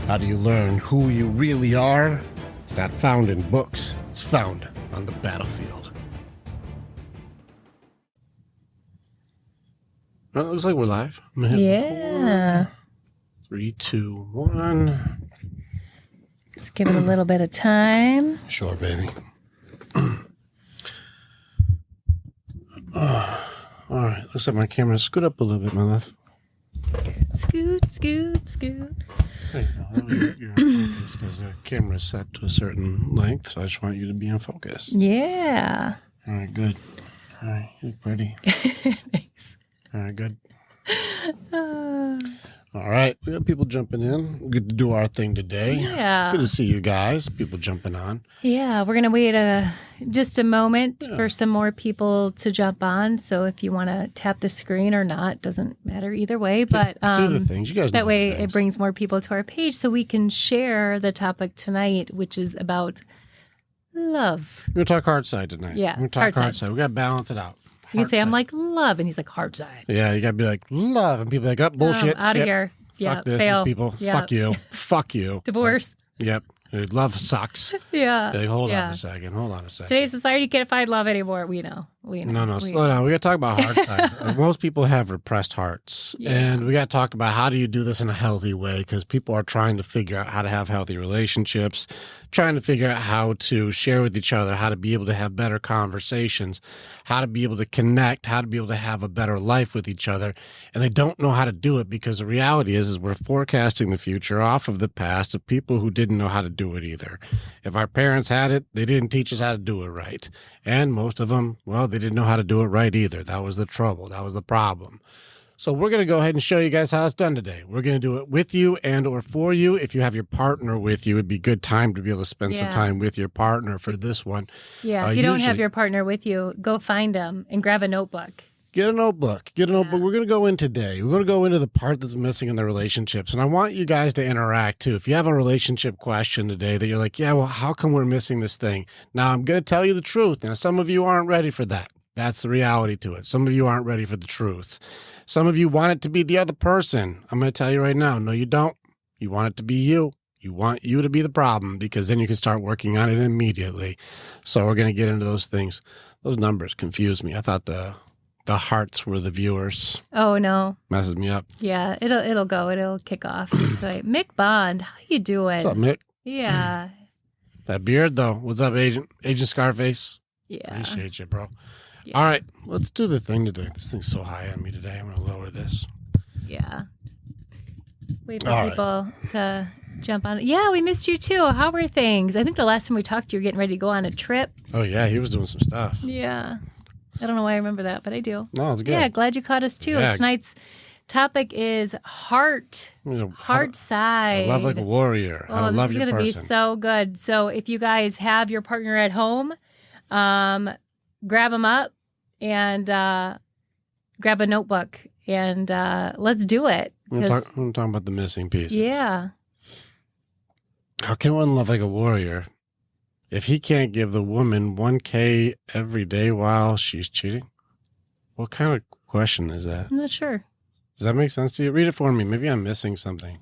How do you learn who you really are? It's not found in books. It's found on the battlefield. Well, it looks like we're live. I'm gonna hit Yeah. record. 3, 2, 1. Just give it a little bit of time. Sure, baby. All right. Looks like my camera scoot up a little bit, my love. Scoot, scoot, scoot. There you go. You're in focus because the camera is set to a certain length, so I just want you to be in focus. Yeah. All right, good. All right, you look pretty. Thanks. All right, good. All right, we got people jumping in. Good to do our thing today. Yeah. Good to see you guys, people jumping on. Yeah, we're going to wait just a moment for some more people to jump on. So if you want to tap the screen or not, doesn't matter either way. But do the things. You guys know that way the things. it brings more people to our page so we can share the topic tonight, which is about love. We're going to talk hard side tonight. Yeah, We're going to talk hard hard side. side. We got to balance it out. You Hard say, I'm side. like, love. And he's like, hard side. Yeah, you got to be like, love. And people are like, oh, bullshit. Out of skip. here. Yeah, Fuck this. fail. These people. Yeah. Fuck you. Fuck you. Divorce. Yep. Love sucks. Yeah. Like, hold yeah. on a second. Hold on a second. Today's society, you can't find love anymore. We know. No, slow down. We got to talk about heart side. Most people have repressed hearts. Yeah. And we got to talk about how do you do this in a healthy way, because people are trying to figure out how to have healthy relationships, trying to figure out how to share with each other, how to be able to have better conversations, how to be able to connect, how to be able to have a better life with each other. And they don't know how to do it because the reality is we're forecasting the future off of the past of people who didn't know how to do it either. If our parents had it, they didn't teach us how to do it right. And most of them, well, they didn't know how to do it right either. That was the trouble. That was the problem. So we're going to go ahead and show you guys how it's done today. We're going to do it with you and or for you. If you have your partner with you, it'd be a good time to be able to spend some time with your partner for this one. Yeah, if you don't have your partner with you, go find them and grab a notebook. Get a notebook. Get a notebook. We're going to go in today. We're going to go into the part that's missing in the relationships. And I want you guys to interact too. If you have a relationship question today that you're like, yeah, well, how come we're missing this thing? Now, I'm going to tell you the truth. Now, some of you aren't ready for that. That's the reality to it. Some of you aren't ready for the truth. Some of you want it to be the other person. I'm going to tell you right now, no, you don't. You want it to be you. You want you to be the problem because then you can start working on it immediately. So we're going to get into those things. Those numbers confuse me. I thought the hearts were the viewers. Oh, no. Messes me up. Yeah, it'll go. It'll kick off. It's like, Mick Bond, how you doing? What's up, Mick? Yeah. That beard, though. What's up, Agent Scarface? Yeah. Appreciate you, bro. Yeah. All right, let's do the thing today. This thing's so high on me today. I'm going to lower this. Yeah. Wait for All people to jump on it. Yeah, we missed you too. How were things? I think the last time we talked, you were getting ready to go on a trip. Oh, yeah, he was doing some stuff. Yeah. I don't know why I remember that, but I do. No, it's good. Yeah, glad you caught us too. Yeah. Tonight's topic is heart side. Love like a warrior. How to love your person. This is going to be so good. So if you guys have your partner at home, grab them up and grab a notebook and let's do it. I'm talking about the missing pieces. Yeah. How can one love like a warrior if he can't give the woman $1,000 every day while she's cheating? What kind of question is that? I'm not sure. Does that make sense to you? Read it for me. Maybe I'm missing something.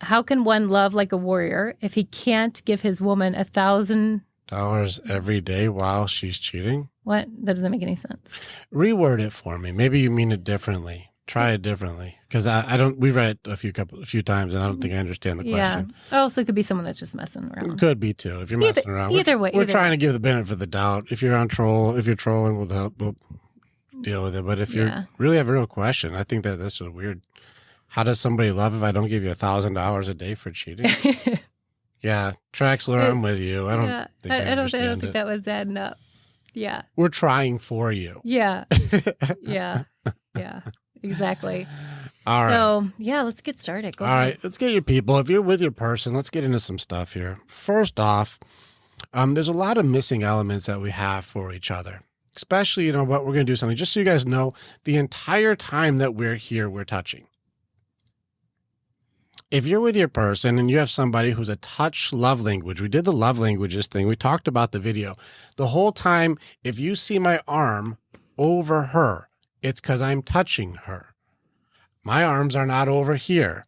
How can one love like a warrior if he can't give his woman $1,000 every day while she's cheating? What? That doesn't make any sense. Reword it for me. Maybe you mean it differently. Try it differently. Because I don't, we've read it a few times and I don't think I understand the question. Yeah. Also, it could be someone that's just messing around. It could be too. If you're messing around. Either way. We're trying to give the benefit of the doubt. If you're trolling, we'll deal with it. But if you really have a real question, I think that's a weird. How does somebody love if I don't give you $1,000 a day for cheating? Yeah, Traxler, I'm with you. I don't think I don't think that was adding up. Yeah. We're trying for you. Yeah. Yeah. Exactly. All right. So, yeah, let's get started. Go All ahead. right. Let's get your people. If you're with your person, let's get into some stuff here. First off, there's a lot of missing elements that we have for each other, especially, what we're going to do something. Just so you guys know, the entire time that we're here, we're touching. If you're with your person and you have somebody who's a touch love language, we did the love languages thing. We talked about the video. The whole time, if you see my arm over her, it's because I'm touching her. My arms are not over here.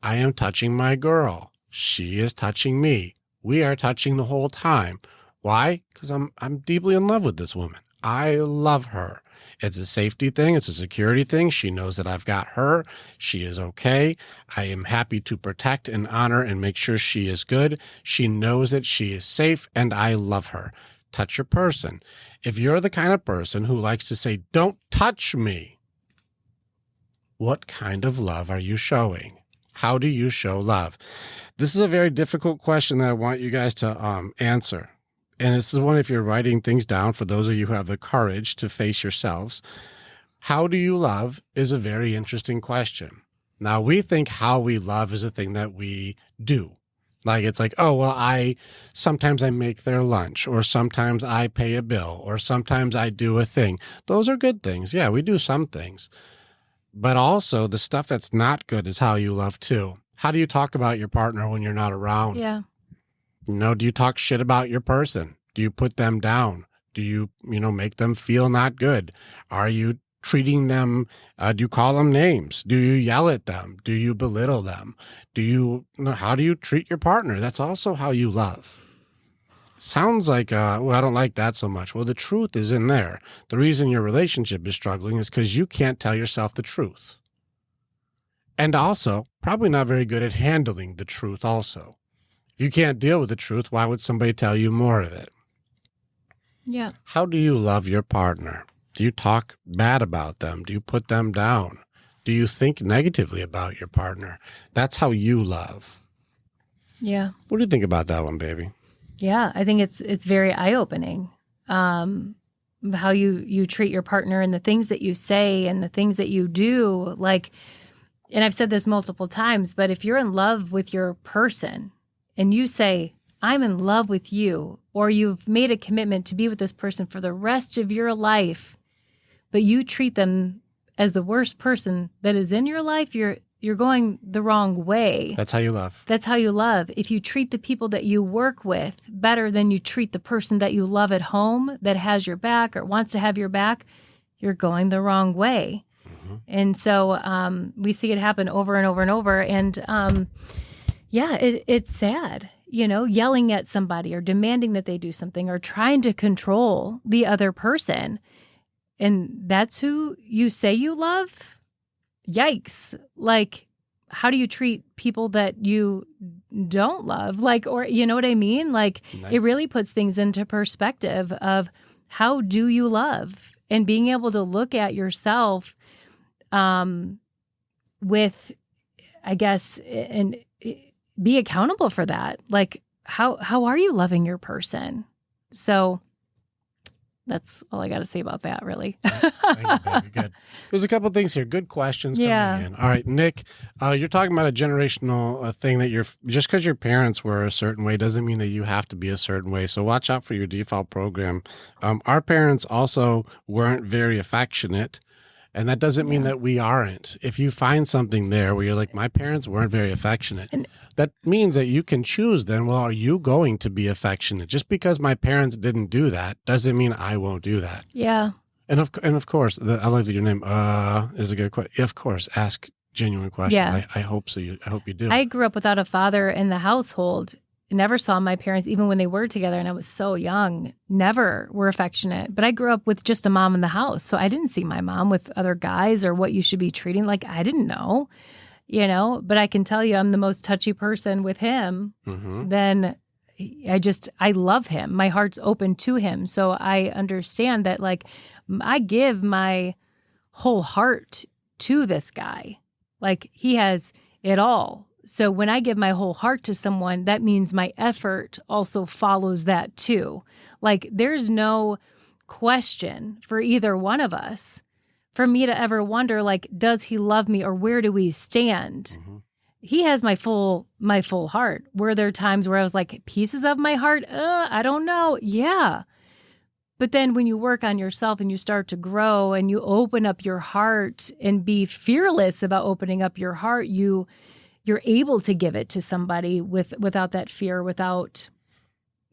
I am touching my girl. She is touching me. We are touching the whole time. Why? Because I'm deeply in love with this woman. I love her. It's a safety thing. It's a security thing. She knows that I've got her. She is okay. I am happy to protect and honor and make sure she is good. She knows that she is safe, and I love her. Touch your person. If you're the kind of person who likes to say, don't touch me, what kind of love are you showing? How do you show love? This is a very difficult question that I want you guys to answer. And this is one, if you're writing things down, for those of you who have the courage to face yourselves, how do you love is a very interesting question. Now, we think how we love is a thing that we do. Like, it's like, oh, well, sometimes I make their lunch, or sometimes I pay a bill, or sometimes I do a thing. Those are good things. Yeah, we do some things. But also the stuff that's not good is how you love too. How do you talk about your partner when you're not around? Yeah. Do you talk shit about your person? Do you put them down? Do you make them feel not good? Are you treating them? Do you call them names? Do you yell at them? Do you belittle them? How do you treat your partner? That's also how you love. Sounds like, well, I don't like that so much. Well, the truth is in there. The reason your relationship is struggling is because you can't tell yourself the truth. And also, probably not very good at handling the truth also. If you can't deal with the truth, why would somebody tell you more of it? Yeah. How do you love your partner? Do you talk bad about them? Do you put them down? Do you think negatively about your partner? That's how you love. Yeah. What do you think about that one, baby? Yeah, I think it's very eye-opening. How you treat your partner and the things that you say and the things that you do. Like, and I've said this multiple times, but if you're in love with your person and you say, I'm in love with you, or you've made a commitment to be with this person for the rest of your life, but you treat them as the worst person that is in your life, you're going the wrong way. That's how you love. That's how you love. If you treat the people that you work with better than you treat the person that you love at home that has your back or wants to have your back, you're going the wrong way. Mm-hmm. And so we see it happen over and over and over. And it's sad, yelling at somebody or demanding that they do something or trying to control the other person. And that's who you say you love? Yikes. Like, how do you treat people that you don't love? Like, or you know what I mean? Like, nice. It really puts things into perspective of how do you love, and being able to look at yourself with, I guess, and be accountable for that. Like, how are you loving your person? So that's all I got to say about that, really. Thank you, baby. Good. There's a couple of things here. Good questions coming in. All right, Nick, you're talking about a generational thing that just because your parents were a certain way doesn't mean that you have to be a certain way. So watch out for your default program. Our parents also weren't very affectionate. And that doesn't mean that we aren't. If you find something there where you're like, my parents weren't very affectionate, that means that you can choose then, well, are you going to be affectionate? Just because my parents didn't do that doesn't mean I won't do that. Yeah. And of course, I love that your name is a good question. Of course, ask genuine questions. Yeah. I hope so. I hope you do. I grew up without a father in the household. Never saw my parents, even when they were together, and I was so young, never were affectionate. But I grew up with just a mom in the house, so I didn't see my mom with other guys or what you should be treating. Like, I didn't know, but I can tell you I'm the most touchy person with him. Mm-hmm. Then I love him. My heart's open to him. So I understand that, like, I give my whole heart to this guy. Like, he has it all. So when I give my whole heart to someone, that means my effort also follows that too. Like, there's no question for either one of us for me to ever wonder, like, does he love me, or where do we stand? Mm-hmm. He has my full heart. Were there times where I was like, pieces of my heart? I don't know. Yeah. But then when you work on yourself and you start to grow and you open up your heart and be fearless about opening up your heart, you're able to give it to somebody without that fear, without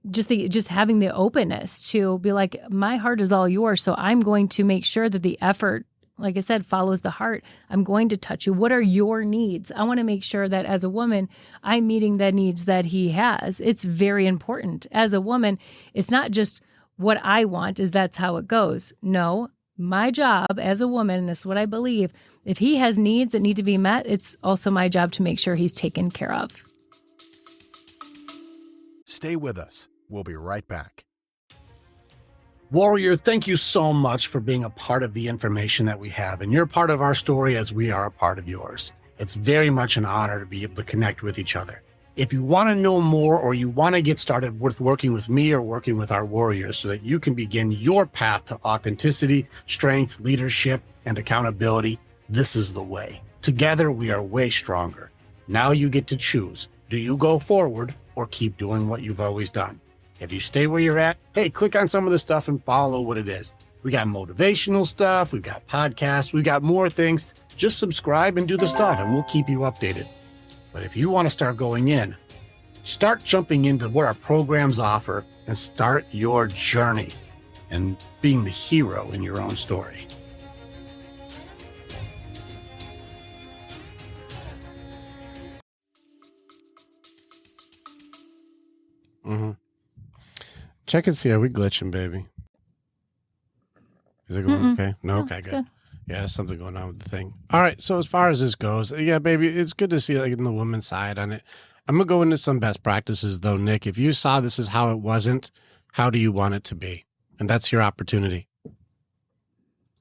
just having the openness to be like, my heart is all yours. So I'm going to make sure that the effort like I said, follows the heart. I'm going to touch you. What are your needs? I want to make sure that as a woman, I'm meeting the needs that he has. It's very important. As a woman, it's not just what I want is that's how it goes. No, my job as a woman, this is what I believe, if he has needs that need to be met, it's also my job to make sure he's taken care of. Stay with us. We'll be right back. Warrior, thank you so much for being a part of the information that we have. And you're part of our story as we are a part of yours. It's very much an honor to be able to connect with each other. If you want to know more or you want to get started with working with me or working with our warriors so that you can begin your path to authenticity, strength, leadership, and accountability, this is the way. Together, we are way stronger. Now you get to choose. Do you go forward or keep doing what you've always done? If you stay where you're at, hey, click on some of the stuff and follow what it is. We got motivational stuff. We've got podcasts. We've got more things. Just subscribe and do the stuff and we'll keep you updated. But if you want to start going in, start jumping into what our programs offer and start your journey and being the hero in your own story. Mm-hmm. Check and see. Are we glitching, baby? Is it going okay? No, okay, good. Yeah, something going on with the thing. All right, so as far as this goes, yeah, baby, it's good to see like in the woman's side on it. I'm going to go into some best practices, though, Nick. If you saw this is how it wasn't, how do you want it to be? And that's your opportunity.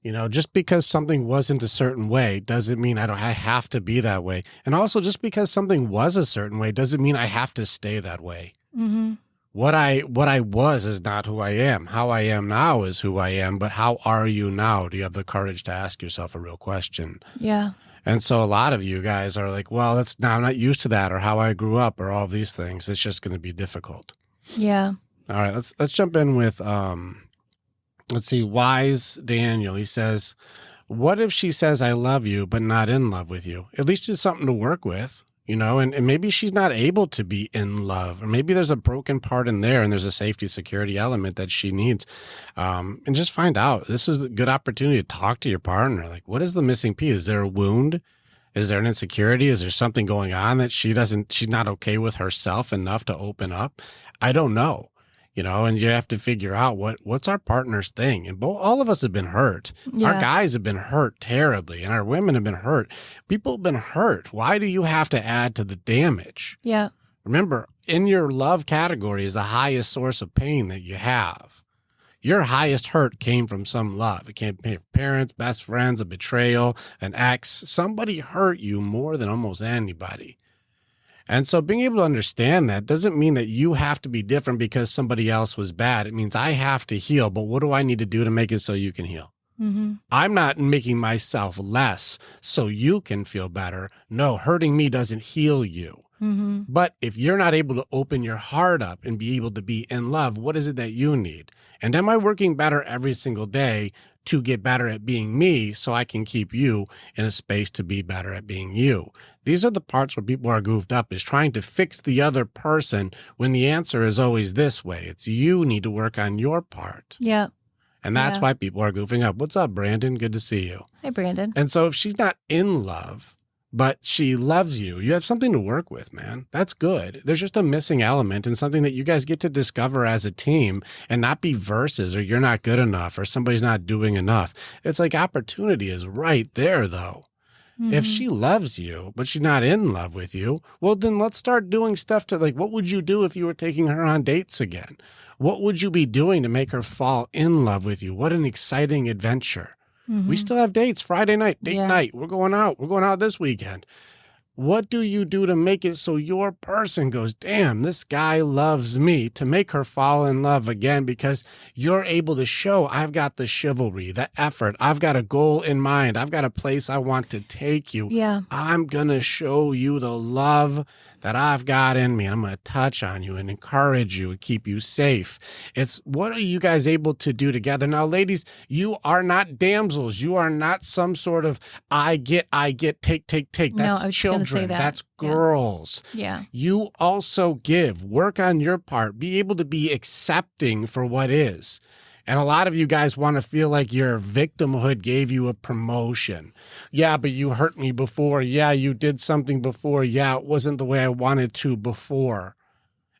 You know, just because something wasn't a certain way doesn't mean I have to be that way. And also, just because something was a certain way doesn't mean I have to stay that way. Mm-hmm. What I was is not who I am. How I am now is who I am. But how are you now? Do you have the courage to ask yourself a real question? Yeah. And so a lot of you guys are like, well, I'm not used to that or how I grew up or all of these things. It's just going to be difficult. Yeah. All right, let's jump in with, let's see, Wise Daniel. He says, what if she says, I love you, but not in love with you? At least it's something to work with. You know, and maybe she's not able to be in love, or maybe there's a broken part in there and there's a safety security element that she needs. And just find out. This is a good opportunity to talk to your partner. Like, what is the missing piece? Is there a wound? Is there an insecurity? Is there something going on that she's not okay with herself enough to open up? I don't know. You know, and you have to figure out what's our partner's thing. And all of us have been hurt. Yeah. Our guys have been hurt terribly, and our women have been hurt. People have been hurt. Why do you have to add to the damage? Yeah. Remember, in your love category is the highest source of pain that you have. Your highest hurt came from some love. It came from your parents, best friends, a betrayal, an ex. Somebody hurt you more than almost anybody. And so being able to understand that doesn't mean that you have to be different because somebody else was bad. It means I have to heal, but what do I need to do to make it so you can heal? Mm-hmm. I'm not making myself less so you can feel better. No, hurting me doesn't heal you. Mm-hmm. But if you're not able to open your heart up and be able to be in love, what is it that you need? And am I working better every single day to get better at being me so I can keep you in a space to be better at being you? These are the parts where people are goofed up, is trying to fix the other person when the answer is always this way. It's you need to work on your part. Yeah. And that's why people are goofing up. What's up, Brandon? Good to see you. Hi, Brandon. And so if she's not in love, but she loves you, you have something to work with, man. That's good. There's just a missing element and something that you guys get to discover as a team and not be verses or you're not good enough or somebody's not doing enough. It's like opportunity is right there, though. Mm-hmm. If she loves you, but she's not in love with you, well, then let's start doing stuff to like, what would you do if you were taking her on dates again? What would you be doing to make her fall in love with you? What an exciting adventure. Mm-hmm. We still have dates, Friday night, date night. We're going out. We're going out this weekend. What do you do to make it so your person goes, damn, this guy loves me, to make her fall in love again because you're able to show I've got the chivalry, the effort. I've got a goal in mind. I've got a place I want to take you. Yeah. I'm going to show you the love that I've got in me. I'm going to touch on you and encourage you and keep you safe. It's what are you guys able to do together? Now, ladies, you are not damsels. You are not some sort of I get, take. That's children. That's girls. Yeah. You also give. Work on your part. Be able to be accepting for what is. And a lot of you guys want to feel like your victimhood gave you a promotion. Yeah, but you hurt me before. Yeah, you did something before. Yeah, it wasn't the way I wanted to before.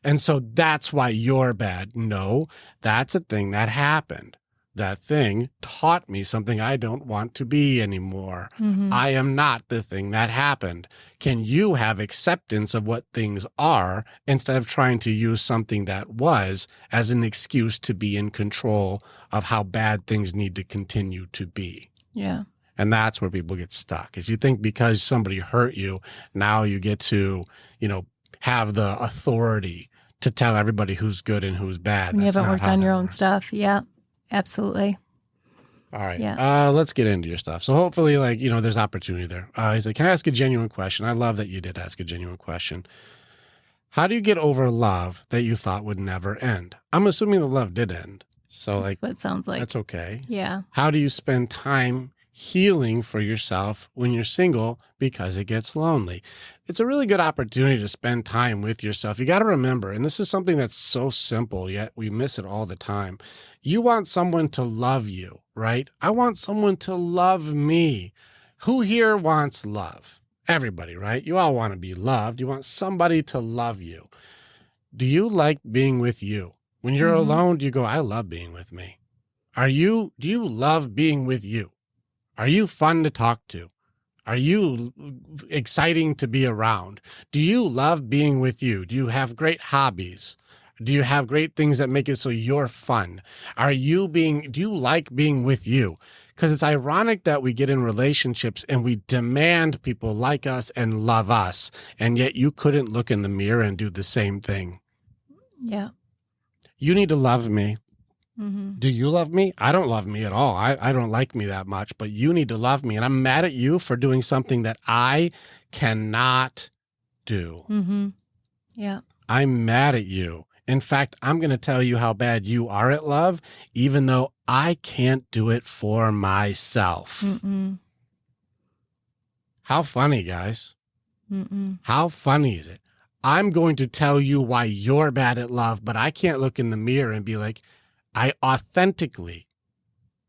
And so that's why you're bad. No, that's a thing that happened. That thing taught me something I don't want to be anymore. I am not the thing that happened. Can you have acceptance of what things are instead of trying to use something that was as an excuse to be in control of how bad things need to continue to be? Yeah. And that's where people get stuck, is you think because somebody hurt you, now you get to, have the authority to tell everybody who's good and who's bad. You That's haven't not worked how on that your own works. stuff. Yeah, absolutely. All right. Yeah. Let's get into your stuff. So hopefully, there's opportunity there. He's like, can I ask a genuine question? I love that you did ask a genuine question. How do you get over love that you thought would never end? I'm assuming the love did end. So That's what it sounds like. that's okay. Yeah. How do you spend time healing for yourself when you're single because it gets lonely? It's a really good opportunity to spend time with yourself. You got to remember, and this is something that's so simple, yet we miss it all the time. You want someone to love you, right? I want someone to love me. Who here wants love? Everybody, right? You all want to be loved. You want somebody to love you. Do you like being with you? When you're alone, do you go, I love being with me? Do you love being with you? Are you fun to talk to? Are you exciting to be around? Do you love being with you? Do you have great hobbies? Do you have great things that make it so you're fun? Do you like being with you? Because it's ironic that we get in relationships and we demand people like us and love us, and yet you couldn't look in the mirror and do the same thing. Yeah. You need to love me. Do you love me? I don't love me at all. I don't like me that much, but you need to love me. And I'm mad at you for doing something that I cannot do. Yeah. I'm mad at you. In fact, I'm going to tell you how bad you are at love, even though I can't do it for myself. How funny, guys. How funny is it? I'm going to tell you why you're bad at love, but I can't look in the mirror and be like, I authentically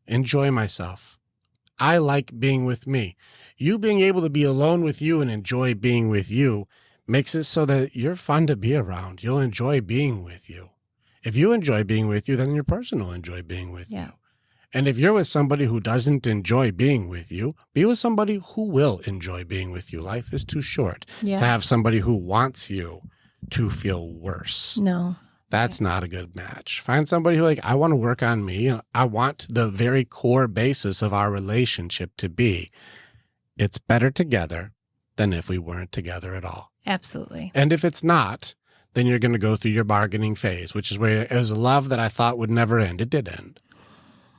enjoy myself. I like being with me. You being able to be alone with you and enjoy being with you makes it so that you're fun to be around. You'll enjoy being with you. If you enjoy being with you, then your person will enjoy being with you. And if you're with somebody who doesn't enjoy being with you, be with somebody who will enjoy being with you. Life is too short to have somebody who wants you to feel worse. No. That's not a good match. Find somebody who I want to work on me. And I want the very core basis of our relationship to be, it's better together than if we weren't together at all. Absolutely. And if it's not, then you're going to go through your bargaining phase, which is where it was a love that I thought would never end. It did end.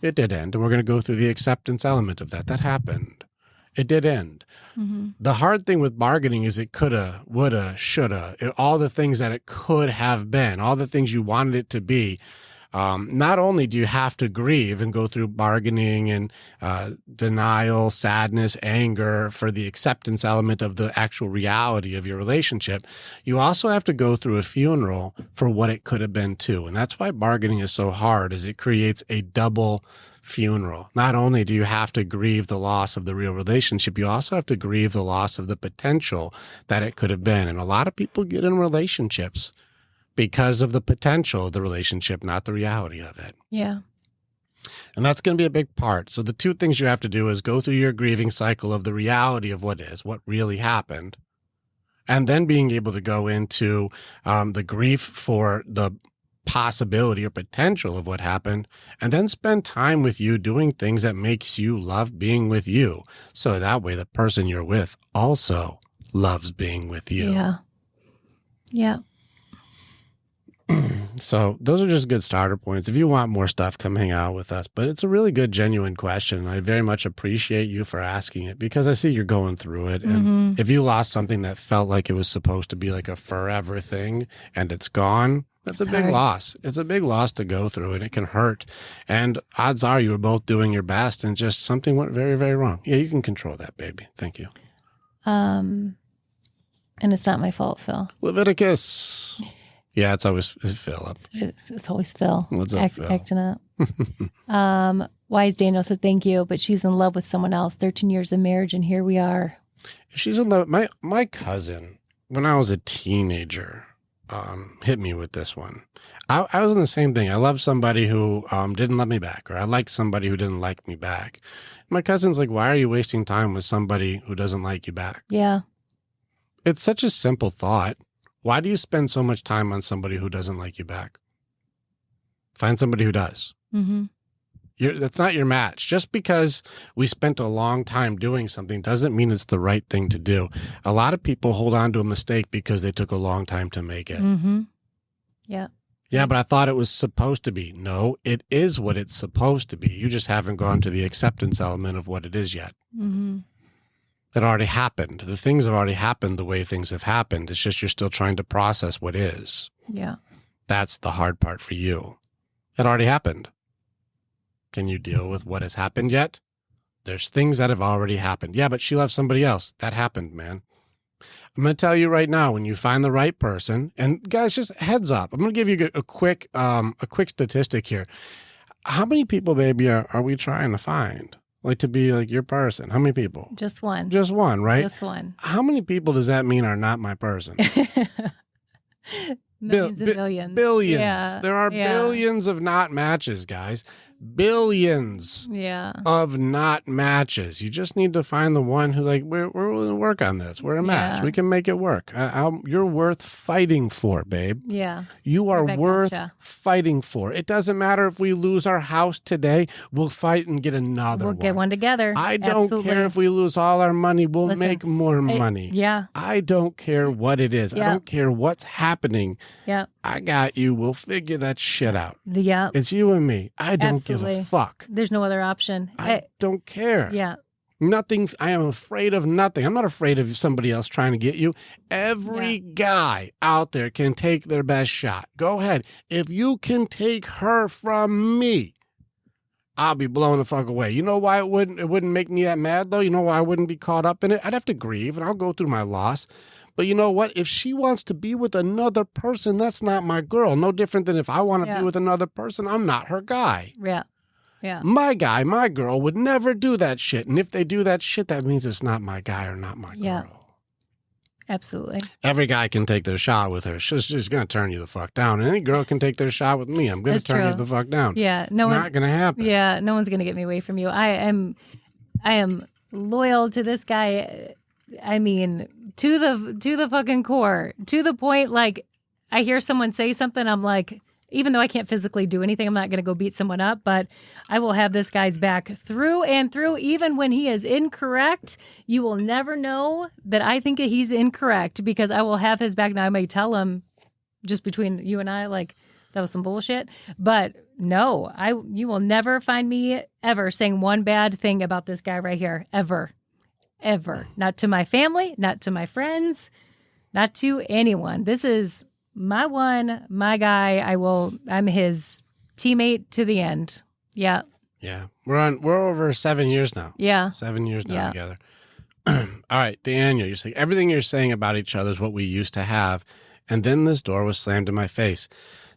It did end. And we're going to go through the acceptance element of that. That happened. It did end. The hard thing with bargaining is it coulda, woulda, shoulda, all the things that it could have been, all the things you wanted it to be. Not only do you have to grieve and go through bargaining and denial, sadness, anger for the acceptance element of the actual reality of your relationship, you also have to go through a funeral for what it could have been too. And that's why bargaining is so hard, is it creates a double funeral. Not only do you have to grieve the loss of the real relationship, you also have to grieve the loss of the potential that it could have been. And a lot of people get in relationships because of the potential of the relationship, not the reality of it. Yeah. And that's going to be a big part. So the two things you have to do is go through your grieving cycle of the reality of what is, what really happened, and then being able to go into the grief for the possibility or potential of what happened, and then spend time with you doing things that makes you love being with you. So that way the person you're with also loves being with you. Yeah. Yeah. So those are just good starter points. If you want more stuff, come hang out with us. But it's a really good, genuine question. I very much appreciate you for asking it, because I see you're going through it. And if you lost something that felt like it was supposed to be like a forever thing and it's gone, that's a big loss. It's a big loss to go through, and it can hurt. And odds are you were both doing your best and just something went very, very wrong. Yeah, you can control that, baby. Thank you. And it's not my fault, Phil. Leviticus. Yeah, it's always Philip. It's always Phil. What's up, Phil? Acting up. Wise Daniel said, thank you, but she's in love with someone else. 13 years of marriage, and here we are. If she's in love, my cousin, when I was a teenager, hit me with this one. I was in the same thing. I loved somebody who didn't love me back, or I liked somebody who didn't like me back. My cousin's like, why are you wasting time with somebody who doesn't like you back? Yeah. It's such a simple thought. Why do you spend so much time on somebody who doesn't like you back? Find somebody who does. Mm-hmm. That's not your match. Just because we spent a long time doing something doesn't mean it's the right thing to do. A lot of people hold on to a mistake because they took a long time to make it. Mm-hmm. Yeah. Yeah, but I thought it was supposed to be. No, it is what it's supposed to be. You just haven't gone to the acceptance element of what it is yet. Mm-hmm. That already happened. The things have already happened the way things have happened. It's just you're still trying to process what is. Yeah. That's the hard part for you. It already happened. Can you deal with what has happened yet? There's things that have already happened. Yeah, but she loves somebody else. That happened, man. I'm going to tell you right now, when you find the right person, and guys, just heads up. I'm going to give you a quick statistic here. How many people, baby, are we trying to find? Like to be like your person? How many people? Just one. Just one, right? Just one. How many people does that mean are not my person? Millions and billions. Billions. Yeah. There are billions of not matches, guys. Billions of not matches. You just need to find the one who like, we're willing to work on this. We're a match. We can make it work. You're worth fighting for, babe. Yeah. You are worth fighting for. It doesn't matter if we lose our house today. We'll fight and get another one. We'll get one together. I don't care if we lose all our money. We'll make more money. Yeah. I don't care what it is. I don't care what's happening. Yeah. I got you. We'll figure that shit out. Yeah. It's you and me. I don't give a fuck. There's no other option. I don't care. Yeah. Nothing. I am afraid of nothing. I'm not afraid of somebody else trying to get you. Every guy out there can take their best shot. Go ahead. If you can take her from me, I'll be blown the fuck away. You know why it wouldn't make me that mad though? You know why I wouldn't be caught up in it? I'd have to grieve and I'll go through my loss. But you know what? If she wants to be with another person, that's not my girl. No different than if I want to be with another person, I'm not her guy. Yeah. Yeah. My guy, my girl would never do that shit. And if they do that shit, that means it's not my guy or not my girl. Absolutely. Every guy can take their shot with her. She's going to turn you the fuck down. And any girl can take their shot with me. I'm going to turn you the fuck down. Yeah. It's not going to happen. Yeah. No one's going to get me away from you. I am loyal to this guy. I mean, to the fucking core, to the point, like I hear someone say something, I'm like, even though I can't physically do anything, I'm not going to go beat someone up, but I will have this guy's back through and through. Even when he is incorrect, you will never know that I think he's incorrect because I will have his back. Now I may tell him just between you and I, like that was some bullshit, but no, you will never find me ever saying one bad thing about this guy right here, ever. Not to my family, not to my friends, not to anyone. This is my one, my guy. I'm his teammate to the end. Yeah. Yeah. We're over 7 years now. Yeah. 7 years now together. All right, Daniel, you're saying everything you're saying about each other is what we used to have. And then this door was slammed in my face.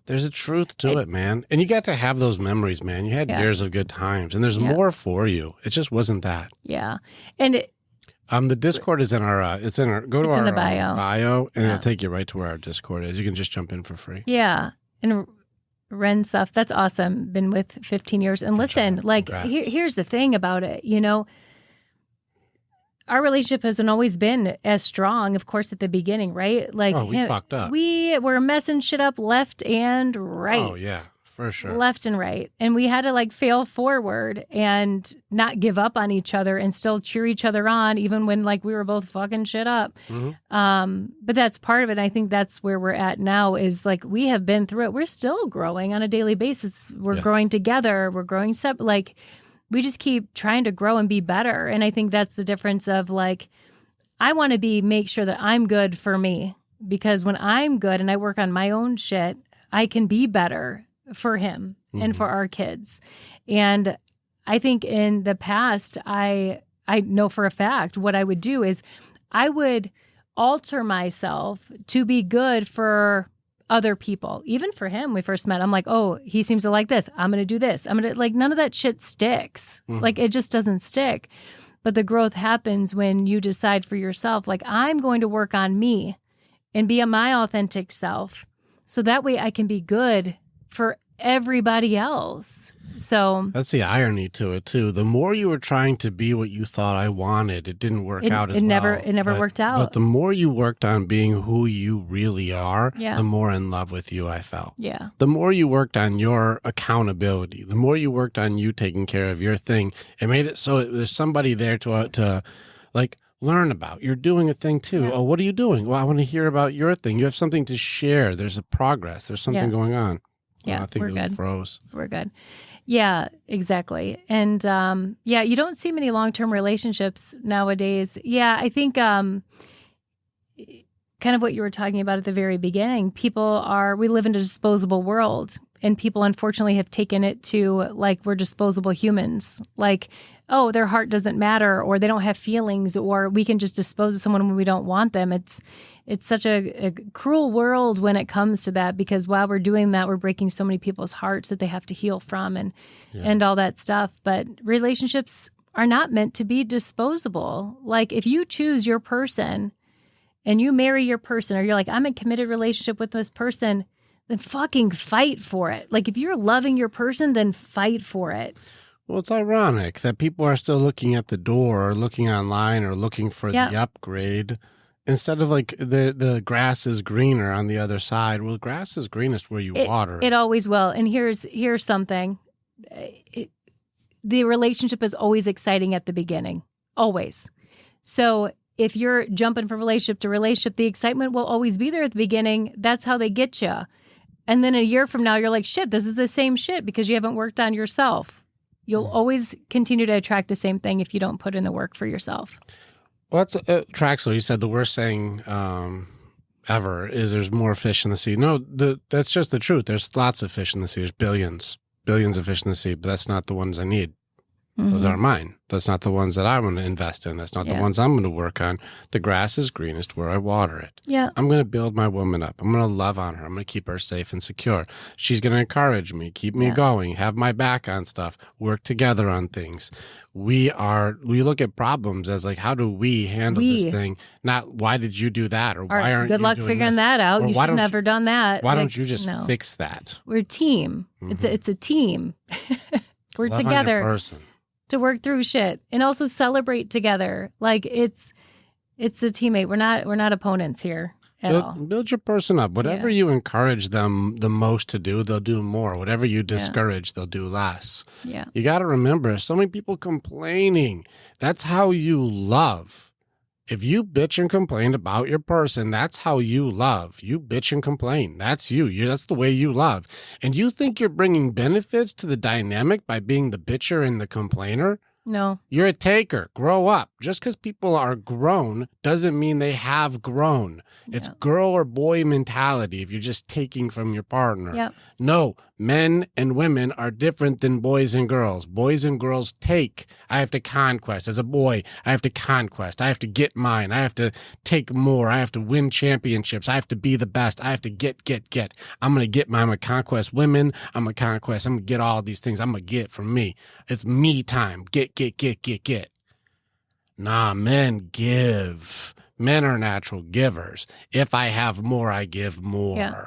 There's a truth to it, man. And you got to have those memories, man. You had years of good times and there's more for you. It just wasn't that. Yeah. And the Discord is in our, go to our bio and it'll take you right to where our Discord is. You can just jump in for free. Yeah. And Ren stuff, that's awesome. Been with 15 years. And listen, like, here's the thing about it. You know, our relationship hasn't always been as strong, of course, at the beginning, right? Like, we fucked up. We were messing shit up left and right. Oh, yeah. For sure. Left and right. And we had to like fail forward and not give up on each other and still cheer each other on, even when like we were both fucking shit up. Mm-hmm. But that's part of it. I think that's where we're at now is like we have been through it. We're still growing on a daily basis. We're growing together. We're growing like we just keep trying to grow and be better. And I think that's the difference of like, I want to make sure that I'm good for me because when I'm good and I work on my own shit, I can be better for him and for our kids. And I think in the past, I know for a fact what I would do is I would alter myself to be good for other people. Even for him, we first met, I'm like, oh, he seems to like this. I'm going to do this. I'm going to, like, none of that shit sticks. Like, it just doesn't stick. But the growth happens when you decide for yourself, like, I'm going to work on me and be my authentic self. So that way I can be good for everybody else. So that's the irony to it too. The more you were trying to be what you thought I wanted, it didn't work out as well. It never worked out. But the more you worked on being who you really are, Yeah. the more in love with you I felt. Yeah. The more you worked on your accountability, the more you worked on you taking care of your thing, it made it so there's somebody there to like learn about. You're doing a thing too. Yeah. Oh, what are you doing? Well, I want to hear about your thing. You have something to share. There's a progress. There's something going on. Yeah, I think we're good. Froze. We're good. Yeah, exactly. And you don't see many long-term relationships nowadays. Yeah, I think kind of what you were talking about at the very beginning, we live in a disposable world, and people unfortunately have taken it to, like, we're disposable humans. Like, oh, their heart doesn't matter, or they don't have feelings, or we can just dispose of someone when we don't want them. It's such a cruel world when it comes to that, because while we're doing that, we're breaking so many people's hearts that they have to heal from and all that stuff. But relationships are not meant to be disposable. Like, if you choose your person and you marry your person, or you're like, I'm in a committed relationship with this person, then fucking fight for it. Like, if you're loving your person, then fight for it. Well, it's ironic that people are still looking at the door, or looking online, or looking for the upgrade, instead of, like, the grass is greener on the other side. Well, grass is greenest where you water it. It always will. And here's something. The relationship is always exciting at the beginning. Always. So if you're jumping from relationship to relationship, the excitement will always be there at the beginning. That's how they get you. And then a year from now, you're like, shit, this is the same shit, because you haven't worked on yourself. You'll always continue to attract the same thing if you don't put in the work for yourself. Well, that's Traxel. You said the worst saying ever is there's more fish in the sea. No, that's just the truth. There's lots of fish in the sea. There's billions of fish in the sea, but that's not the ones I need. Those aren't mine. That's not the ones that I'm going to invest in. That's not the ones I'm going to work on. The grass is greenest where I water it. Yeah. I'm going to build my woman up. I'm going to love on her. I'm going to keep her safe and secure. She's going to encourage me, keep me going, have my back on stuff, work together on things. We look at problems as, like, how do we handle this thing? Not why did you do that, or why aren't you doing this? Good luck figuring that out. You should have never done that. Why don't you just fix that? We're a team. It's a team. We're love together. On your person. To work through shit, and also celebrate together. Like, it's a teammate. We're not opponents here at all. Build your person up. Whatever you encourage them the most to do, they'll do more. Whatever you discourage, they'll do less. Yeah. You got to remember, so many people complaining. That's how you love. If you bitch and complain about your person, that's how you love. You bitch and complain. That's you. That's the way you love. And you think you're bringing benefits to the dynamic by being the bitcher and the complainer? No. You're a taker. Grow up. Just because people are grown doesn't mean they have grown. It's girl or boy mentality if you're just taking from your partner. Yep. No, men and women are different than boys and girls. Boys and girls take. I have to conquest. As a boy, I have to conquest. I have to get mine. I have to take more. I have to win championships. I have to be the best. I have to get. I'm going to get mine. I'm going to conquest women. I'm going to conquest. I'm going to get all these things. I'm going to get from me. It's me time. Get. Nah, men give. Men are natural givers. If I have more, I give more. Yeah.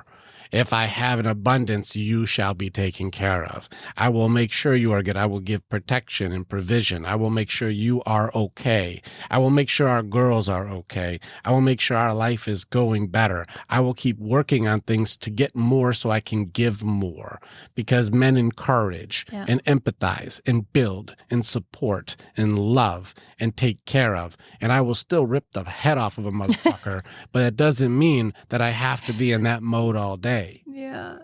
If I have an abundance, you shall be taken care of. I will make sure you are good. I will give protection and provision. I will make sure you are okay. I will make sure our girls are okay. I will make sure our life is going better. I will keep working on things to get more so I can give more, because men encourage and empathize and build and support and love and take care of. And I will still rip the head off of a motherfucker, but it doesn't mean that I have to be in that mode all day. Yeah.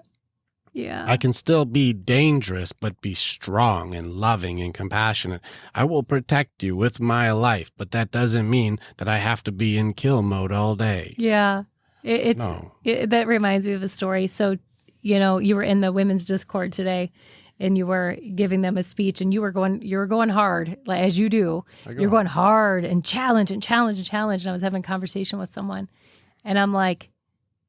Yeah. I can still be dangerous, but be strong and loving and compassionate. I will protect you with my life, but that doesn't mean that I have to be in kill mode all day. Yeah. That reminds me of a story. So, you were in the women's Discord today, and you were giving them a speech, and you were going hard, like, as you do. You're going hard and challenge. And I was having a conversation with someone, and I'm like,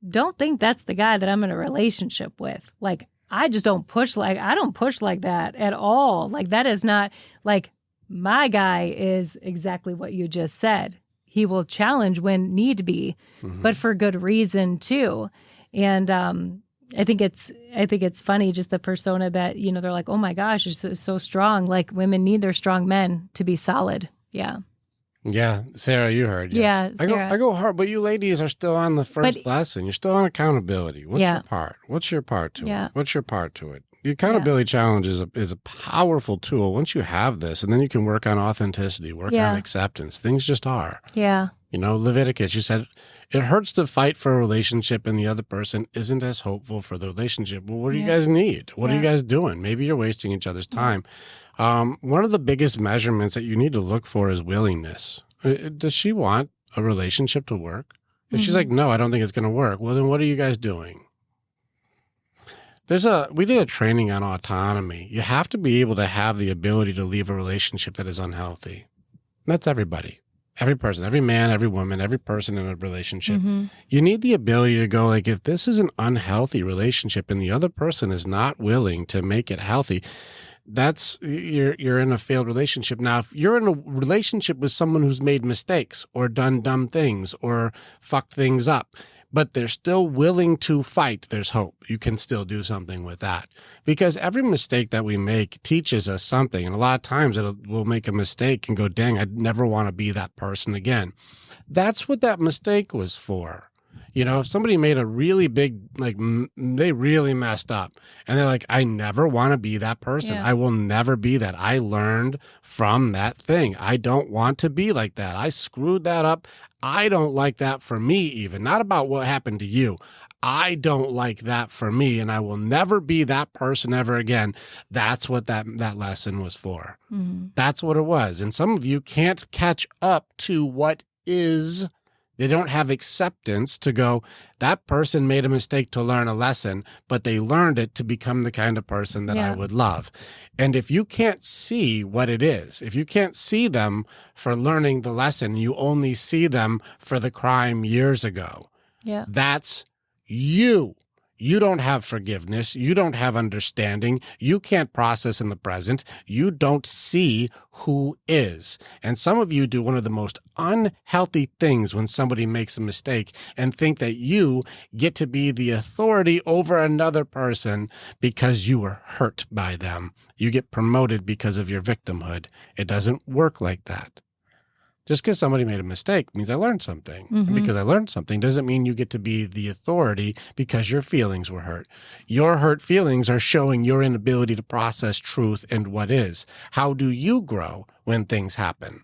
don't think that's the guy that I'm in a relationship with. Like, I just don't push like that at all. Like, that is not like my guy is exactly what you just said. He will challenge when need be, but for good reason too. And I think it's funny, just the persona that, they're like, oh my gosh, you're so strong. Like, women need their strong men to be solid. Yeah. Yeah, Sarah, you heard. Yeah, Sarah. I go hard, but you ladies are still on the first lesson. You're still on accountability. What's your part? What's your part to it? What's your part to it? The accountability challenge is a powerful tool. Once you have this, and then you can work on authenticity, work on acceptance. Things just are. Yeah. Leviticus, you said, it hurts to fight for a relationship and the other person isn't as hopeful for the relationship. Well, what do you guys need? What are you guys doing? Maybe you're wasting each other's time. One of the biggest measurements that you need to look for is willingness. Does she want a relationship to work? If she's like, no, I don't think it's going to work. Well, then what are you guys doing? We did a training on autonomy. You have to be able to have the ability to leave a relationship that is unhealthy. And that's everybody. Every person, every man, every woman, every person in a relationship. You need the ability to go, like, if this is an unhealthy relationship and the other person is not willing to make it healthy, that's you're in a failed relationship. Now, if you're in a relationship with someone who's made mistakes or done dumb things or fucked things up, but they're still willing to fight, there's hope. You can still do something with that. Because every mistake that we make teaches us something. And a lot of times we'll make a mistake and go, dang, I'd never want to be that person again. That's what that mistake was for. If somebody made a really big, they really messed up and they're like, I never want to be that person. I will never be that. I learned from that thing. I don't want to be like that. I screwed that up. I don't like that for me even. Not about what happened to you. I don't like that for me, and I will never be that person ever again. That's what that lesson was for. That's what it was. And some of you can't catch up to what is. They don't have acceptance to go, that person made a mistake to learn a lesson, but they learned it to become the kind of person that I would love. And if you can't see what it is, if you can't see them for learning the lesson, you only see them for the crime years ago. That's you. You don't have forgiveness. You don't have understanding. You can't process in the present. You don't see who is. And some of you do one of the most unhealthy things when somebody makes a mistake and think that you get to be the authority over another person because you were hurt by them. You get promoted because of your victimhood. It doesn't work like that. Just because somebody made a mistake means I learned something. And because I learned something doesn't mean you get to be the authority because your feelings were hurt. Your hurt feelings are showing your inability to process truth and what is. How do you grow when things happen?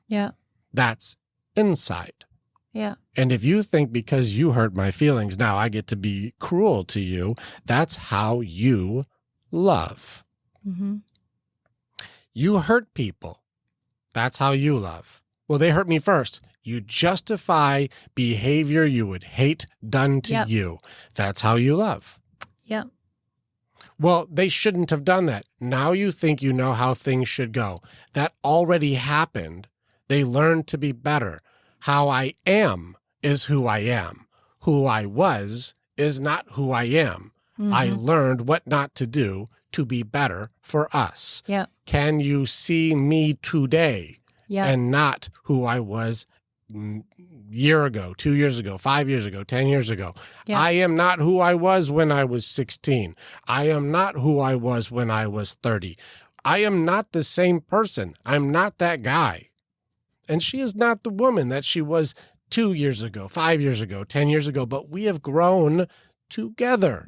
That's inside. And if you think because you hurt my feelings, now I get to be cruel to you, that's how you love. You hurt people. That's how you love. Well, they hurt me first. You justify behavior you would hate done to you. That's how you love. Well, they shouldn't have done that. Now you think you know how things should go. That already happened. They learned to be better. How I am is who I am. Who I was is not who I am. I learned what not to do to be better for us. Can you see me today? And not who I was a year ago, 2 years ago, 5 years ago, 10 years ago. I am not who I was when I was 16. I am not who I was when I was 30. I am not the same person. I'm not that guy. And she is not the woman that she was 2 years ago, 5 years ago, 10 years ago, but we have grown together.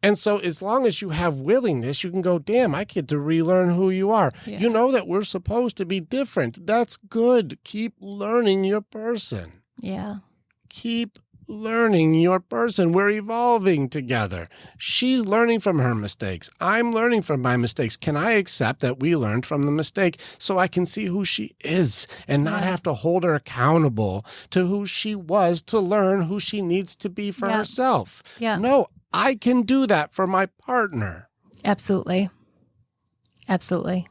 And so as long as you have willingness, you can go, damn, I get to relearn who you are. You know that we're supposed to be different. That's good. Keep learning your person. Keep learning your person. We're evolving together. She's learning from her mistakes. I'm learning from my mistakes. Can I accept that we learned from the mistake so I can see who she is and not have to hold her accountable to who she was to learn who she needs to be for herself? No, I can do that for my partner. Absolutely. Absolutely.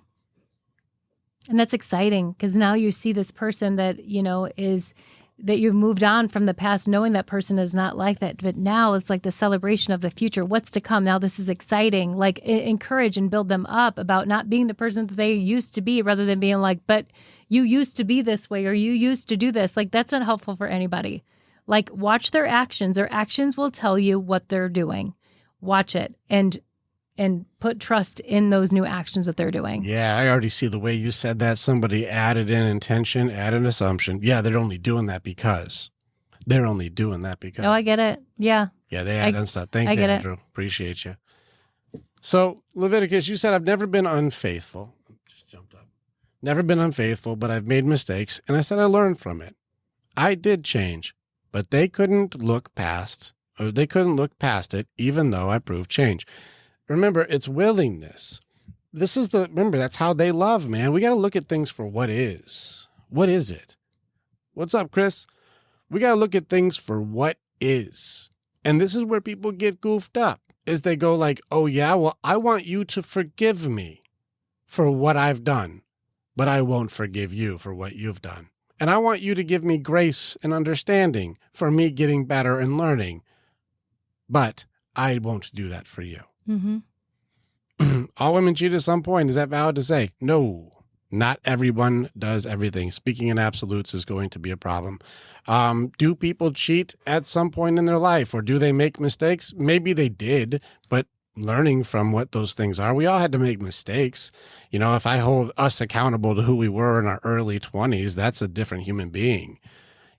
And that's exciting because now you see this person that, is that you've moved on from the past, knowing that person is not like that. But now it's like the celebration of the future. What's to come? Now this is exciting. Like encourage and build them up about not being the person that they used to be, rather than being like, but you used to be this way, or you used to do this. Like that's not helpful for anybody. Like watch their actions. Their actions will tell you what they're doing. Watch it and put trust in those new actions that they're doing. Yeah, I already see the way you said that. Somebody added an intention, added an assumption. Yeah, they're only doing that because. They're only doing that because. Oh, I get it. Yeah. Yeah, they add stuff. Thanks, I get Andrew. Appreciate you. So, Leviticus, you said, I've never been unfaithful. Just jumped up. Never been unfaithful, but I've made mistakes. And I said I learned from it. I did change, but they couldn't look past it, even though I proved change. Remember, it's willingness. Remember, that's how they love, man. We got to look at things for what is. What is it? What's up, Chris? We got to look at things for what is. And this is where people get goofed up, is they go like, oh yeah, well, I want you to forgive me for what I've done, but I won't forgive you for what you've done. And I want you to give me grace and understanding for me getting better and learning, but I won't do that for you. Mm-hmm. All women cheat at some point. Is that valid to say? No, not everyone does everything. Speaking in absolutes is going to be a problem. Do people cheat at some point in their life, or do they make mistakes? Maybe they did, but learning from what those things are. We all had to make mistakes. You know, if I hold us accountable to who we were in our early 20s, that's a different human being.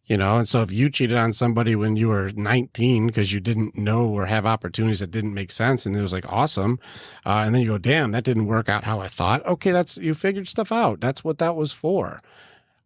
You know, and so if you cheated on somebody when you were 19 because you didn't know or have opportunities that didn't make sense, and it was like awesome, and then you go, damn, that didn't work out how I thought. Okay, you figured stuff out. That's what that was for.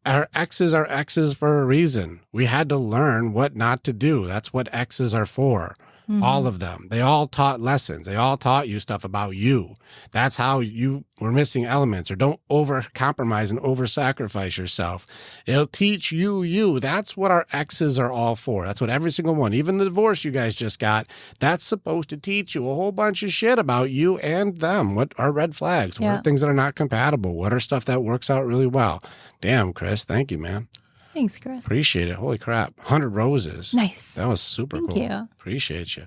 Our exes are exes for a reason. We had to learn what not to do. That's what exes are for. Mm-hmm. All of them. They all taught lessons. They all taught you stuff about you. That's how you were missing elements, or don't over-compromise and over-sacrifice yourself. It'll teach you. That's what our exes are all for. That's what every single one, even the divorce you guys just got, that's supposed to teach you a whole bunch of shit about you and them. What are red flags? What are things that are not compatible? What are stuff that works out really well? Damn, Chris, thank you, man. Thanks, Chris. Appreciate it. Holy crap. 100 roses. Nice. That was super cool. Thank you. Appreciate you.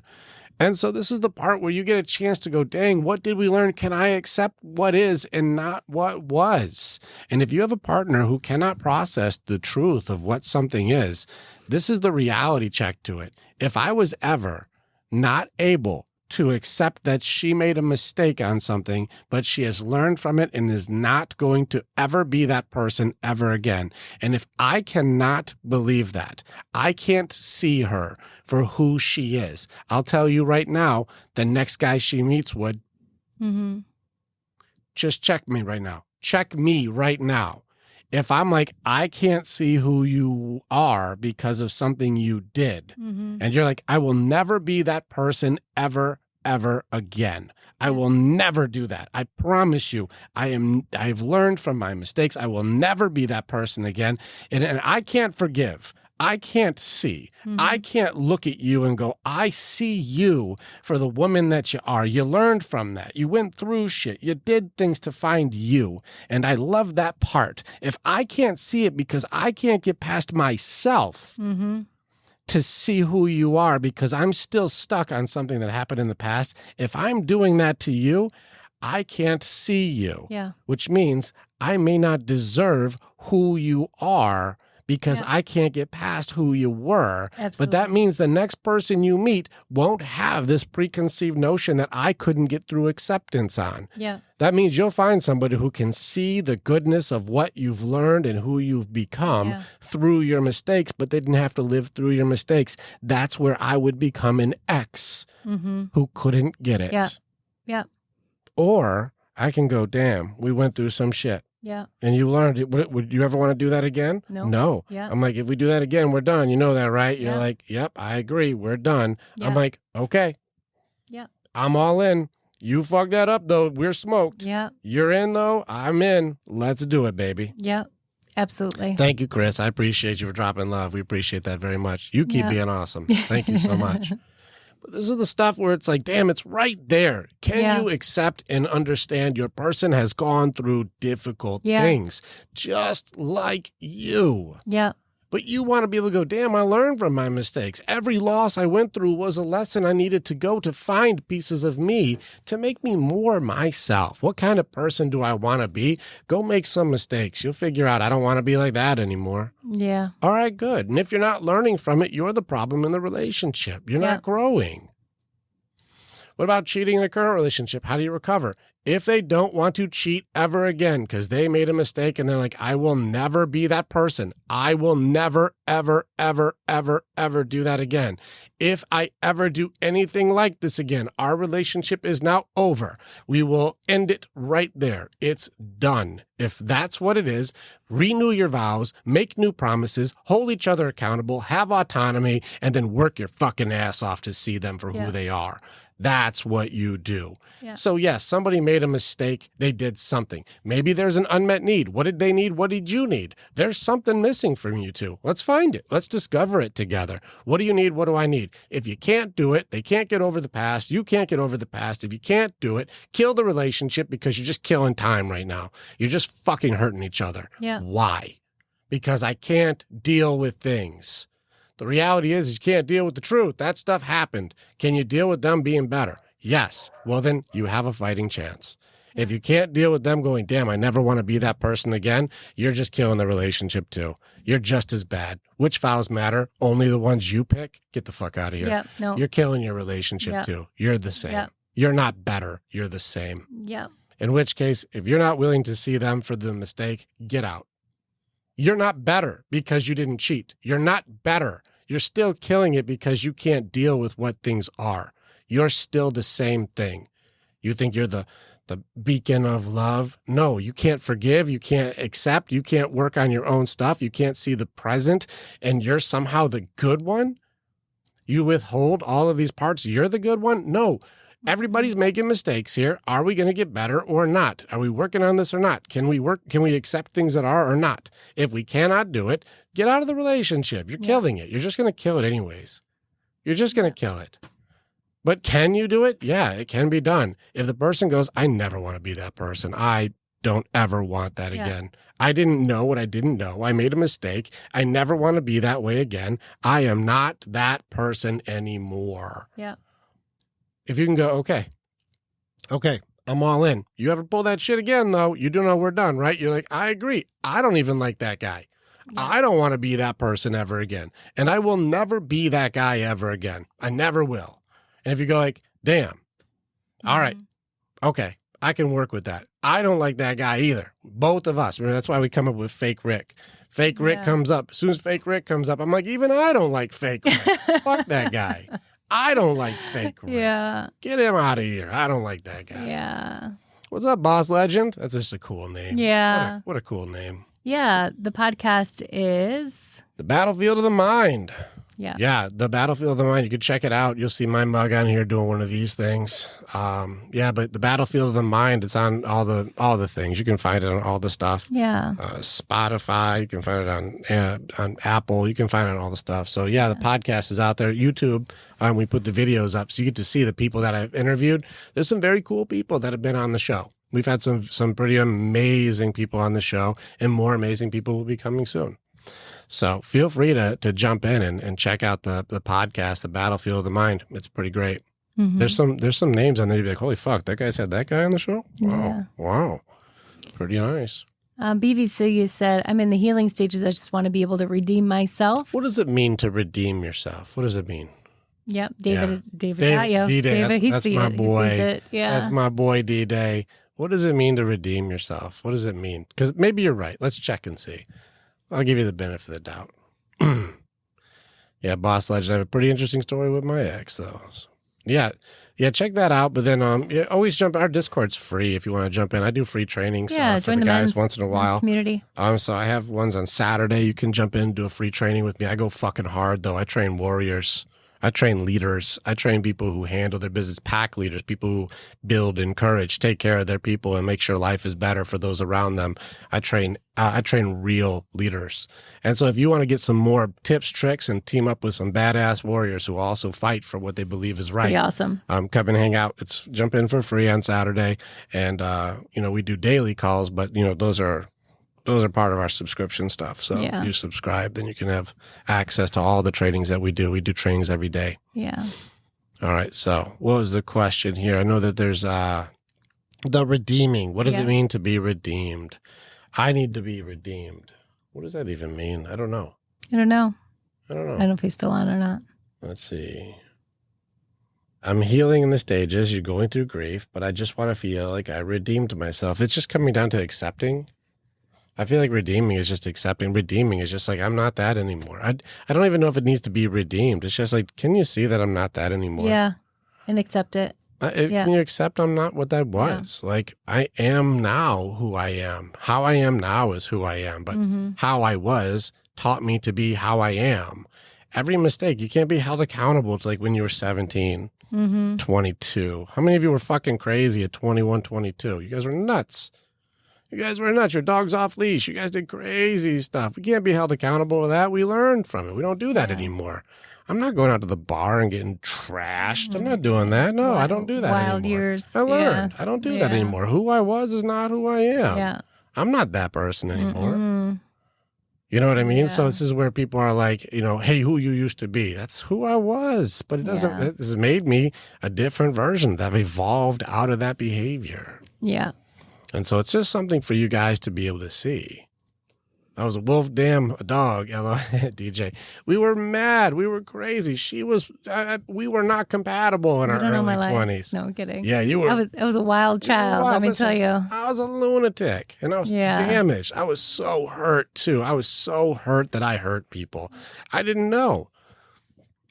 And so this is the part where you get a chance to go, dang, what did we learn? Can I accept what is and not what was? And if you have a partner who cannot process the truth of what something is, this is the reality check to it. If I was ever not able to accept that she made a mistake on something, but she has learned from it and is not going to ever be that person ever again. And if I cannot believe that, I can't see her for who she is. I'll tell you right now, the next guy she meets would. Mm-hmm. Just check me right now. Check me right now. If I'm like, I can't see who you are because of something you did, and you're like, I will never be that person ever again. I will never do that. I promise you. I've learned from my mistakes. I will never be that person again. And I can't forgive. I can't see. I can't look at you and go, I see you for the woman that you are. You learned from that. You went through shit. You did things to find you. And I love that part. If I can't see it because I can't get past myself to see who you are because I'm still stuck on something that happened in the past, if I'm doing that to you, I can't see you. Yeah. Which means I may not deserve who you are because I can't get past who you were. Absolutely. But that means the next person you meet won't have this preconceived notion that I couldn't get through acceptance on. Yeah. That means you'll find somebody who can see the goodness of what you've learned and who you've become through your mistakes, but they didn't have to live through your mistakes. That's where I would become an ex who couldn't get it. Yeah. Yeah. Or I can go, damn, we went through some shit. Yeah. And you learned it. Would you ever want to do that again? No. Yeah. I'm like, if we do that again, we're done. You know that, right? You're like, yep, I agree. We're done. Yeah. I'm like, okay. Yeah. I'm all in. You fucked that up, though. We're smoked. Yeah. You're in, though. I'm in. Let's do it, baby. Yeah. Absolutely. Thank you, Chris. I appreciate you for dropping love. We appreciate that very much. You keep being awesome. Thank you so much. But this is the stuff where it's like, damn, it's right there. Can you accept and understand your person has gone through difficult things just like you? Yeah. But you want to be able to go, damn, I learned from my mistakes. Every loss I went through was a lesson I needed to go to find pieces of me to make me more myself. What kind of person do I want to be? Go make some mistakes. You'll figure out I don't want to be like that anymore. Yeah. All right, good. And if you're not learning from it, you're the problem in the relationship. You're not growing. What about cheating in a current relationship? How do you recover? If they don't want to cheat ever again because they made a mistake and they're like, I will never be that person. I will never, ever, ever, ever, ever do that again. If I ever do anything like this again, our relationship is now over. We will end it right there. It's done. If that's what it is, renew your vows, make new promises, hold each other accountable, have autonomy, and then work your fucking ass off to see them for who they are. That's what you do. Yeah. So yes, somebody made a mistake. They did something. Maybe there's an unmet need. What did they need? What did you need? There's something missing from you two. Let's find it. Let's discover it together. What do you need? What do I need? If you can't do it, they can't get over the past. You can't get over the past. If you can't do it, kill the relationship because you're just killing time right now. You're just fucking hurting each other. Yeah. Why? Because I can't deal with things. The reality is you can't deal with the truth. That stuff happened. Can you deal with them being better? Yes. Well, then you have a fighting chance. If you can't deal with them going, damn, I never want to be that person again, you're just killing the relationship too. You're just as bad. Which vows matter? Only the ones you pick? Get the fuck out of here. Yep. No. You're killing your relationship too. You're the same. Yep. You're not better. You're the same. Yeah. In which case, if you're not willing to see them for the mistake, get out. You're not better because you didn't cheat. You're not better. You're still killing it because you can't deal with what things are. You're still the same thing. You think you're the beacon of love? No, you can't forgive. You can't accept. You can't work on your own stuff. You can't see the present, and you're somehow the good one? You withhold all of these parts. You're the good one? No. Everybody's making mistakes here. Are we going to get better or not? Are we working on this or not? Can we accept things that are or not? If we cannot do it, get out of the relationship. You're killing it. You're just going to kill it anyways. You're just going to kill it. But can you do it? Yeah, it can be done. If the person goes, I never want to be that person. I don't ever want that again. I didn't know what I didn't know. I made a mistake. I never want to be that way again. I am not that person anymore. Yeah. If you can go, okay, I'm all in. You ever pull that shit again, though, you do know we're done, right? You're like, I agree. I don't even like that guy. Yeah. I don't want to be that person ever again. And I will never be that guy ever again. I never will. And if you go like, damn, all right, okay, I can work with that. I don't like that guy either. Both of us. I mean, that's why we come up with Fake Rick. Fake Rick comes up. As soon as Fake Rick comes up, I'm like, even I don't like Fake Rick. Fuck that guy. I don't like Fake Rick. Yeah. Get him out of here. I don't like that guy. Yeah. What's up, Boss Legend? That's just a cool name. Yeah. What a cool name. Yeah. The podcast is The Battlefield of the Mind. Yeah. Yeah, The Battlefield of the Mind. You can check it out. You'll see my mug on here doing one of these things. But The Battlefield of the Mind, it's on all the things. You can find it on all the stuff. Yeah. Spotify. You can find it on Apple. You can find it on all the stuff. So yeah, the podcast is out there. YouTube. We put the videos up so you get to see the people that I've interviewed. There's some very cool people that have been on the show. We've had some pretty amazing people on the show, and more amazing people will be coming soon. So feel free to jump in and check out the podcast, The Battlefield of the Mind. It's pretty great. Mm-hmm. There's some names on there you'd be like, holy fuck, that guy's had that guy on the show? Wow. Yeah. Wow. Pretty nice. BVC said, I'm in the healing stages. I just want to be able to redeem myself. What does it mean to redeem yourself? What does it mean? Yep. David got you. D-Day. That's my boy. He sees it. Yeah. That's my boy, D-Day. What does it mean to redeem yourself? What does it mean? Because maybe you're right. Let's check and see. I'll give you the benefit of the doubt. Yeah, Boss Legend. I have a pretty interesting story with my ex, though. So, yeah, check that out. But then always jump. Our Discord's free if you want to jump in. I do free trainings for the guys once in a while. Community. So I have ones on Saturday. You can jump in and do a free training with me. I go fucking hard, though. I train warriors. I train leaders. I train people who handle their business, pack leaders, people who build, encourage, take care of their people, and make sure life is better for those around them. I train real leaders. And so if you want to get some more tips, tricks, and team up with some badass warriors who also fight for what they believe is right. Pretty awesome. Come and hang out. Jump in for free on Saturday. And, we do daily calls, but, those are Those are part of our subscription stuff. So if you subscribe, then you can have access to all the trainings that we do. We do trainings every day. Yeah. All right. So what was the question here? I know that there's the redeeming. What does it mean to be redeemed? I need to be redeemed. What does that even mean? I don't know. I don't know. I don't know. I don't know if he's still on or not. Let's see. I'm healing in the stages. You're going through grief, but I just want to feel like I redeemed myself. It's just coming down to accepting. I feel like redeeming is just accepting. Redeeming is just like, I'm not that anymore. I don't even know if it needs to be redeemed. It's just like, can you see that I'm not that anymore? Yeah. And accept it. Can you accept I'm not what that was? Yeah. Like, I am now who I am. How I am now is who I am. But how I was taught me to be how I am. Every mistake, you can't be held accountable to like when you were 17, 22. How many of you were fucking crazy at 21, 22? You guys were nuts. You guys were nuts. Your dog's off leash. You guys did crazy stuff. We can't be held accountable for that. We learned from it. We don't do that anymore. I'm not going out to the bar and getting trashed. I'm not doing that. No, I don't do that anymore. Wild years. I learned. I don't do that anymore. Who I was is not who I am. Yeah. I'm not that person anymore. You know what I mean? So this is where people are like, hey, who you used to be. That's who I was. But it doesn't, it has made me a different version that I've evolved out of that behavior. Yeah. And so it's just something for you guys to be able to see. I was a wolf, damn, a dog, DJ. We were mad. We were crazy. She was, we were not compatible in our early 20s. No, I'm kidding. Yeah, you were. I was a wild child, let me tell you. I was a lunatic and I was damaged. I was so hurt too. I was so hurt that I hurt people. I didn't know.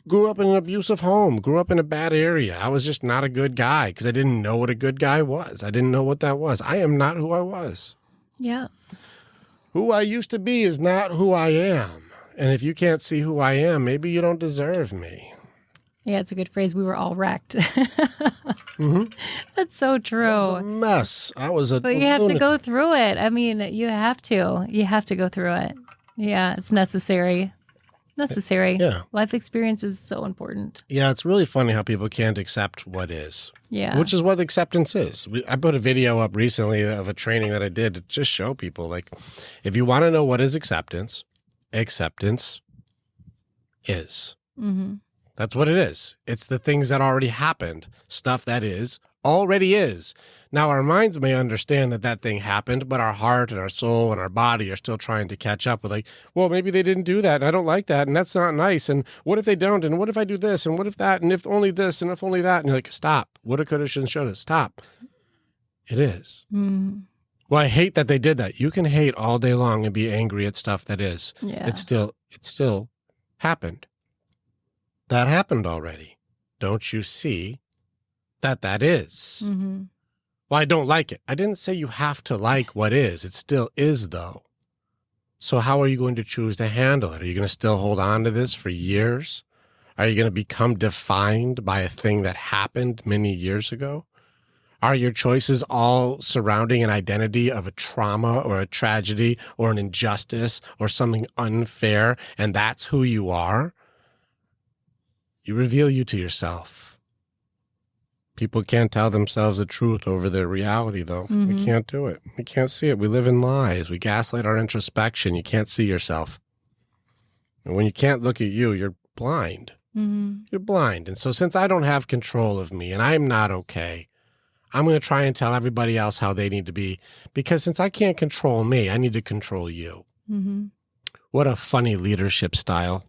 Grew up in an abusive home, grew up in a bad area. I was just not a good guy because I didn't know what a good guy was. I didn't know what that was. I am not who I was. Yeah. Who I used to be is not who I am. And if you can't see who I am, maybe you don't deserve me. Yeah, it's a good phrase. We were all wrecked. That's so true. I was a mess. I was a But you have to go through it. I mean, you have to. You have to go through it. Yeah, it's necessary. Yeah. Life experience is so important. Yeah, it's really funny how people can't accept what is. Yeah. Which is what acceptance is. I put a video up recently of a training that I did to just show people, like, if you want to know what is acceptance, acceptance is. That's what it is. It's the things that already happened. Stuff that is already is. Now, our minds may understand that that thing happened, but our heart and our soul and our body are still trying to catch up with like, well, maybe they didn't do that, and I don't like that, and that's not nice, and what if they don't, and what if I do this, and what if that, and if only this, and if only that, and you're like, stop. Woulda, coulda, shoulda, shoulda. Stop. It is. Well, I hate that they did that. You can hate all day long and be angry at stuff that is. Yeah. It still happened. That happened already. Don't you see that is? Well, I don't like it. I didn't say you have to like what is. It still is, though. So how are you going to choose to handle it? Are you going to still hold on to this for years? Are you going to become defined by a thing that happened many years ago? Are your choices all surrounding an identity of a trauma or a tragedy or an injustice or something unfair, and that's who you are? You reveal you to yourself. People can't tell themselves the truth over their reality, though. We can't do it. We can't see it. We live in lies. We gaslight our introspection. You can't see yourself. And when you can't look at you, you're blind. You're blind. And so since I don't have control of me and I'm not okay, I'm going to try and tell everybody else how they need to be. Because since I can't control me, I need to control you. What a funny leadership style.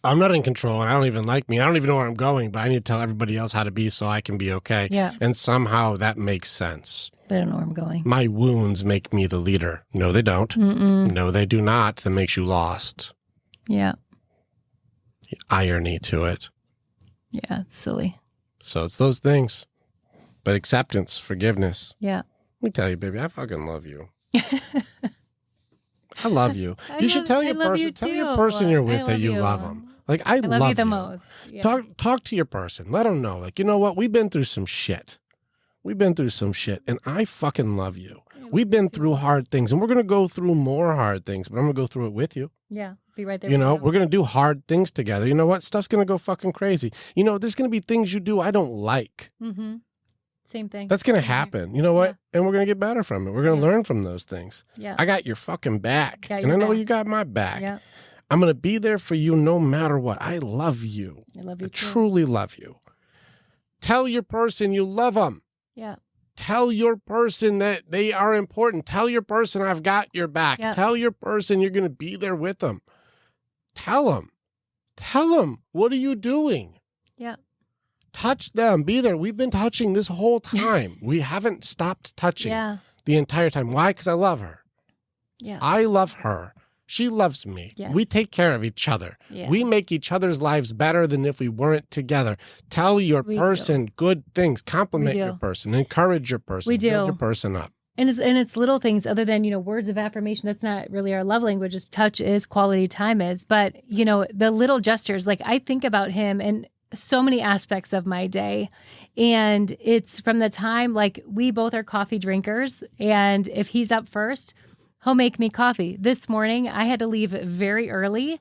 I'm not in control and I don't even like me. I don't even know where I'm going, but I need to tell everybody else how to be so I can be okay. Yeah. And somehow that makes sense. I don't know where I'm going. My wounds make me the leader. No, they don't. No, they do not. That makes you lost. Yeah. The irony to it. Yeah, it's silly. So it's those things. But acceptance, forgiveness. Yeah. Let me tell you, baby, I fucking love you. I love you. You should tell your person you're with that you love them. Like, I love you the most. Yeah. Talk to your person. Let them know. Like, you know what? We've been through some shit. And I fucking love you. We've been through hard things, and we're going to go through more hard things, but I'm going to go through it with you. Yeah, be right there. We're going to do hard things together. You know what? Stuff's going to go fucking crazy. There's going to be things you do I don't like. Same thing. That's going to happen. You know what? And we're going to get better from it. We're going to learn from those things. Yeah. I got your fucking back. Got And your I know back. you got my back. Yeah. I'm going to be there for you no matter what. I love you. I love you I too. truly love you. Tell your person you love them. Yeah. Tell your person that they are important. Tell your person I've got your back. Yeah. Tell your person you're going to be there with them. Tell them. Tell them, what are you doing? Yeah. Touch them. Be there. We've been touching this whole time. We haven't stopped touching the entire time. Why? Because I love her. Yeah. I love her. She loves me. Yes. We take care of each other. Yeah. We make each other's lives better than if we weren't together. Tell your person good things. Compliment your person. Encourage your person. We do. Build your person up. And it's little things other than, words of affirmation. That's not really our love language. Just touch is, quality time is. But, the little gestures, like I think about him in so many aspects of my day. And it's from the time, like we both are coffee drinkers. And if he's up first, he'll make me coffee. This morning, I had to leave very early,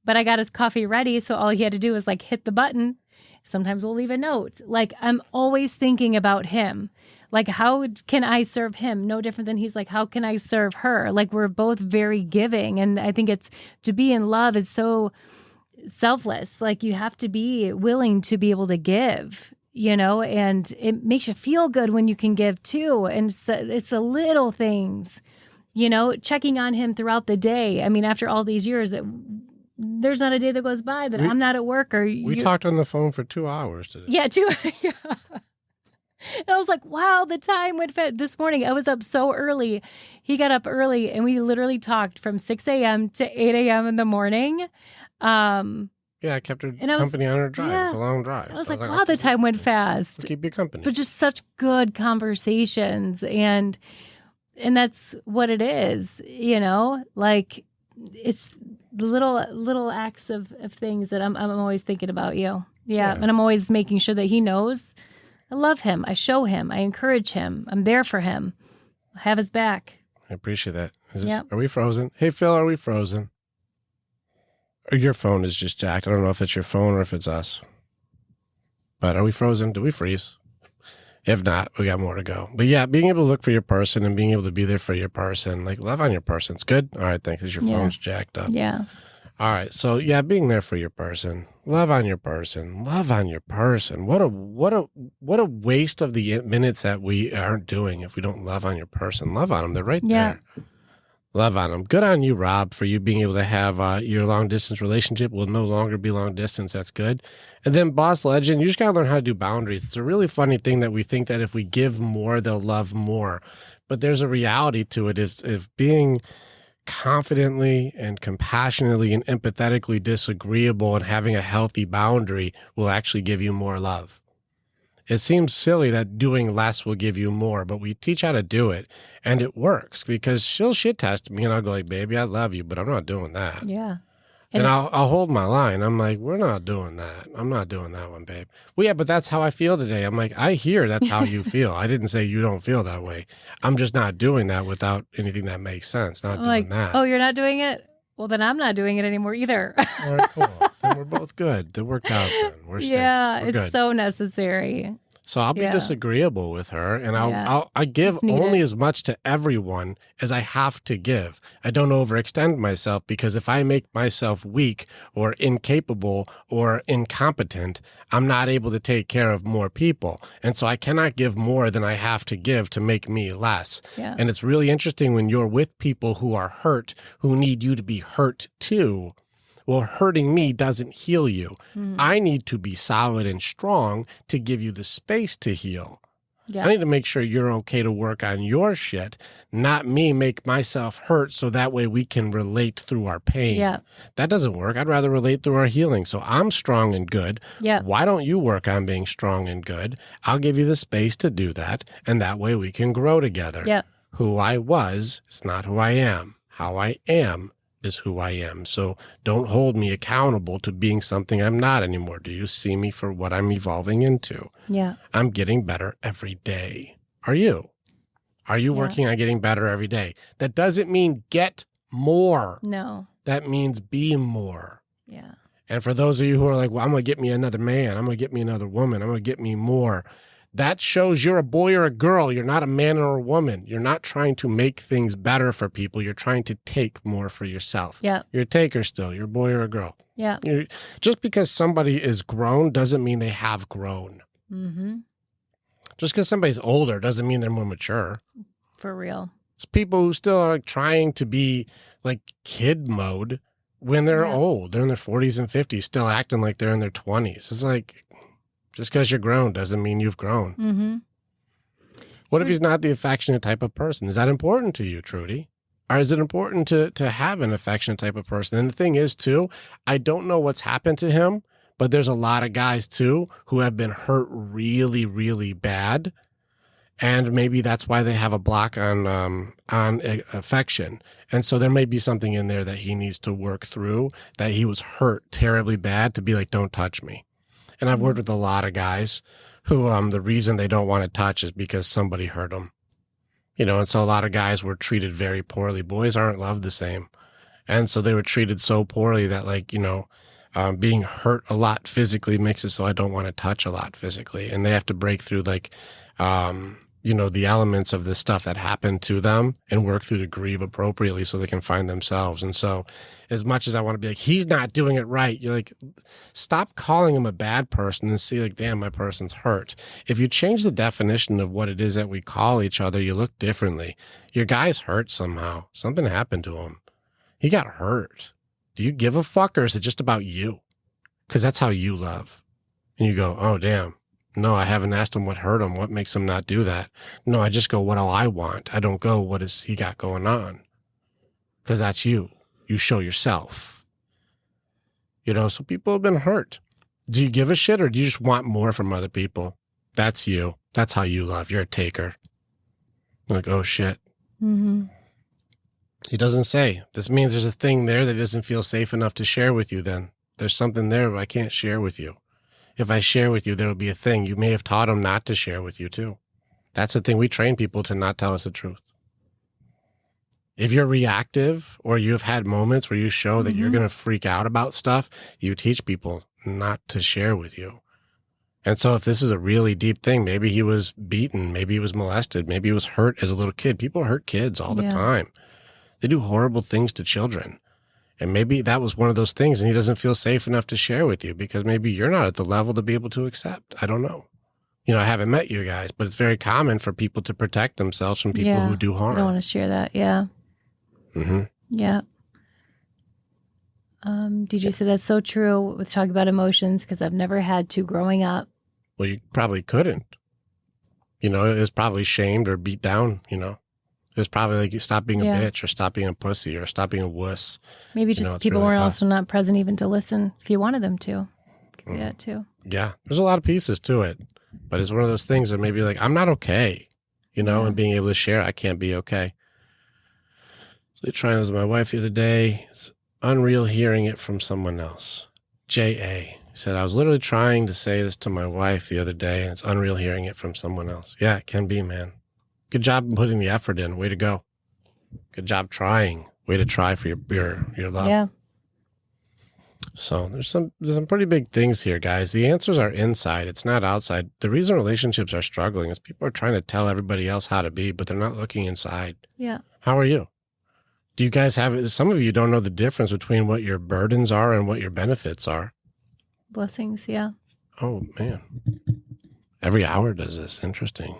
but I got his coffee ready. So all he had to do was like hit the button. Sometimes we'll leave a note. Like I'm always thinking about him. Like, how can I serve him? No different than he's like, how can I serve her? Like, we're both very giving. And I think to be in love is so selfless. Like, you have to be willing to be able to give, and it makes you feel good when you can give too. And it's the little things, checking on him throughout the day. I mean, after all these years, there's not a day that goes by that I'm not at work or we talked on the phone for 2 hours today. Yeah, yeah. And I was like, wow, the time went fast. This morning, I was up so early. He got up early, and we literally talked from 6 a.m. to 8 a.m. in the morning. Yeah, I kept her company on her drive. Yeah. It's a long drive. I was like, wow, the time went fast. I'll keep you company. But just such good conversations. And that's what it is, Like, it's the little acts of things that I'm always thinking about you. Yeah. And I'm always making sure that he knows I love him. I show him. I encourage him. I'm there for him. I have his back. I appreciate that. Are we frozen? Hey, Phil, are we frozen? Or your phone is just jacked. I don't know if it's your phone or if it's us. But are we frozen? Do we freeze? If not, we got more to go. But yeah, being able to look for your person and being able to be there for your person, like love on your person. It's good. All right, thanks. Because your phone's jacked up. Yeah. All right. So yeah, being there for your person. Love on your person. Love on your person. What a waste of the minutes that we aren't doing if we don't love on your person. Love on them. They're right there. Love on them. Good on you, Rob, for you being able to have your long distance relationship will no longer be long distance. That's good. And then Boss Legend, you just got to learn how to do boundaries. It's a really funny thing that we think that if we give more, they'll love more. But there's a reality to it. If being confidently and compassionately and empathetically disagreeable and having a healthy boundary will actually give you more love. It seems silly that doing less will give you more, but we teach how to do it, and it works because she'll shit test me, and I'll go like, baby, I love you, but I'm not doing that. Yeah. And I'll hold my line. I'm like, we're not doing that. I'm not doing that one, babe. Well, yeah, but that's how I feel today. I'm like, I hear that's how you feel. I didn't say you don't feel that way. I'm just not doing that without anything that makes sense. Not doing that. Oh, you're not doing it? Well, then I'm not doing it anymore either. All right, cool. Then we're both good. That worked out then. We're safe. Yeah, We're good. It's so necessary. So I'll be disagreeable with her, and I give only as much to everyone as I have to give. I don't overextend myself because if I make myself weak or incapable or incompetent, I'm not able to take care of more people. And so I cannot give more than I have to give to make me less. Yeah. And it's really interesting when you're with people who are hurt, who need you to be hurt too. Well, hurting me doesn't heal you. I need to be solid and strong to give you the space to heal. Yeah. I need to make sure you're okay to work on your shit, not me make myself hurt so that way we can relate through our pain. Yeah. That doesn't work. I'd rather relate through our healing. So I'm strong and good. Yeah. Why don't you work on being strong and good? I'll give you the space to do that, and that way we can grow together. Yeah. Who I was is not who I am. How I am is who I am. So don't hold me accountable to being something I'm not anymore. Do you see me for what I'm evolving into? Yeah. I'm getting better every day. Are you? Are you working on getting better every day? That doesn't mean get more. No. That means be more. Yeah. And for those of you who are like, well, I'm going to get me another man. I'm going to get me another woman. I'm going to get me more. that shows you're a boy or a girl. You're not a man or a woman. You're not trying to make things better for people. You're trying to take more for yourself. Yeah. You're a taker still. You're a boy or a girl. Yeah. Just because somebody is grown doesn't mean they have grown. Mm-hmm. Just because somebody's older doesn't mean they're more mature. For real. It's people who still are like trying to be like kid mode when they're old. They're in their 40s and 50s, still acting like they're in their 20s. It's like, just because you're grown doesn't mean you've grown. Mm-hmm. What if he's not the affectionate type of person? Is that important to you, Trudy? Or is it important to have an affectionate type of person? And the thing is, too, I don't know what's happened to him, but there's a lot of guys, too, who have been hurt really, really bad. And maybe that's why they have a block on affection. And so there may be something in there that he needs to work through, that he was hurt terribly bad to be like, don't touch me. And I've worked with a lot of guys who the reason they don't want to touch is because somebody hurt them. You know, and so a lot of guys were treated very poorly. Boys aren't loved the same. And so they were treated so poorly that, like, you know, being hurt a lot physically makes it so I don't want to touch a lot physically. And they have to break through, like, you know, the elements of the stuff that happened to them and work through to grieve appropriately so they can find themselves. And so as much as I want to be like, he's not doing it right, you're like, stop calling him a bad person and see like, damn, my person's hurt. If you change the definition of what it is that we call each other, you look differently. Your guy's hurt somehow. Something happened to him. He got hurt. Do you give a fuck, or is it just about you? Because that's how you love. And you go, oh, damn. No, I haven't asked him what hurt him. What makes him not do that? No, I just go, what do I want? I don't go, what has he got going on? Because that's you. You show yourself. You know, so people have been hurt. Do you give a shit, or do you just want more from other people? That's you. That's how you love. You're a taker. Like, oh, shit. Mm-hmm. He doesn't say. This means there's a thing there that doesn't feel safe enough to share with you then. There's something there I can't share with you. If I share with you, there will be a thing. You may have taught him not to share with you too. That's the thing. We train people to not tell us the truth. If you're reactive, or you've had moments where you show that you're going to freak out about stuff, you teach people not to share with you. And so if this is a really deep thing, maybe he was beaten, maybe he was molested, maybe he was hurt as a little kid. People hurt kids all the time. They do horrible things to children. And maybe that was one of those things, and he doesn't feel safe enough to share with you because maybe you're not at the level to be able to accept. I don't know. You know, I haven't met you guys, but it's very common for people to protect themselves from people who do harm. I don't want to share that. Yeah. Mm-hmm. Yeah. DJ said that's so true with talking about emotions, because I've never had to growing up. Well, you probably couldn't. You know, it was probably shamed or beat down, you know. It was probably like, stop being a bitch, or stop being a pussy, or stop being a wuss. Maybe just people really weren't also not present even to listen if you wanted them to. Could be that too. Yeah. There's a lot of pieces to it. But it's one of those things that maybe like, I'm not okay, you know, and being able to share, I can't be okay. So trying this with my wife the other day. It's unreal hearing it from someone else. J.A. said, I was literally trying to say this to my wife the other day, and it's unreal hearing it from someone else. Yeah, it can be, man. Good job putting the effort in. Way to go. Good job trying. Way to try for your love. Yeah. So there's some pretty big things here, guys. The answers are inside. It's not outside. The reason relationships are struggling is people are trying to tell everybody else how to be, but they're not looking inside. Yeah. How are you? Do you guys have, some of you don't know the difference between what your burdens are and what your benefits are. Blessings. Yeah. Oh, man. Every hour does this. Interesting.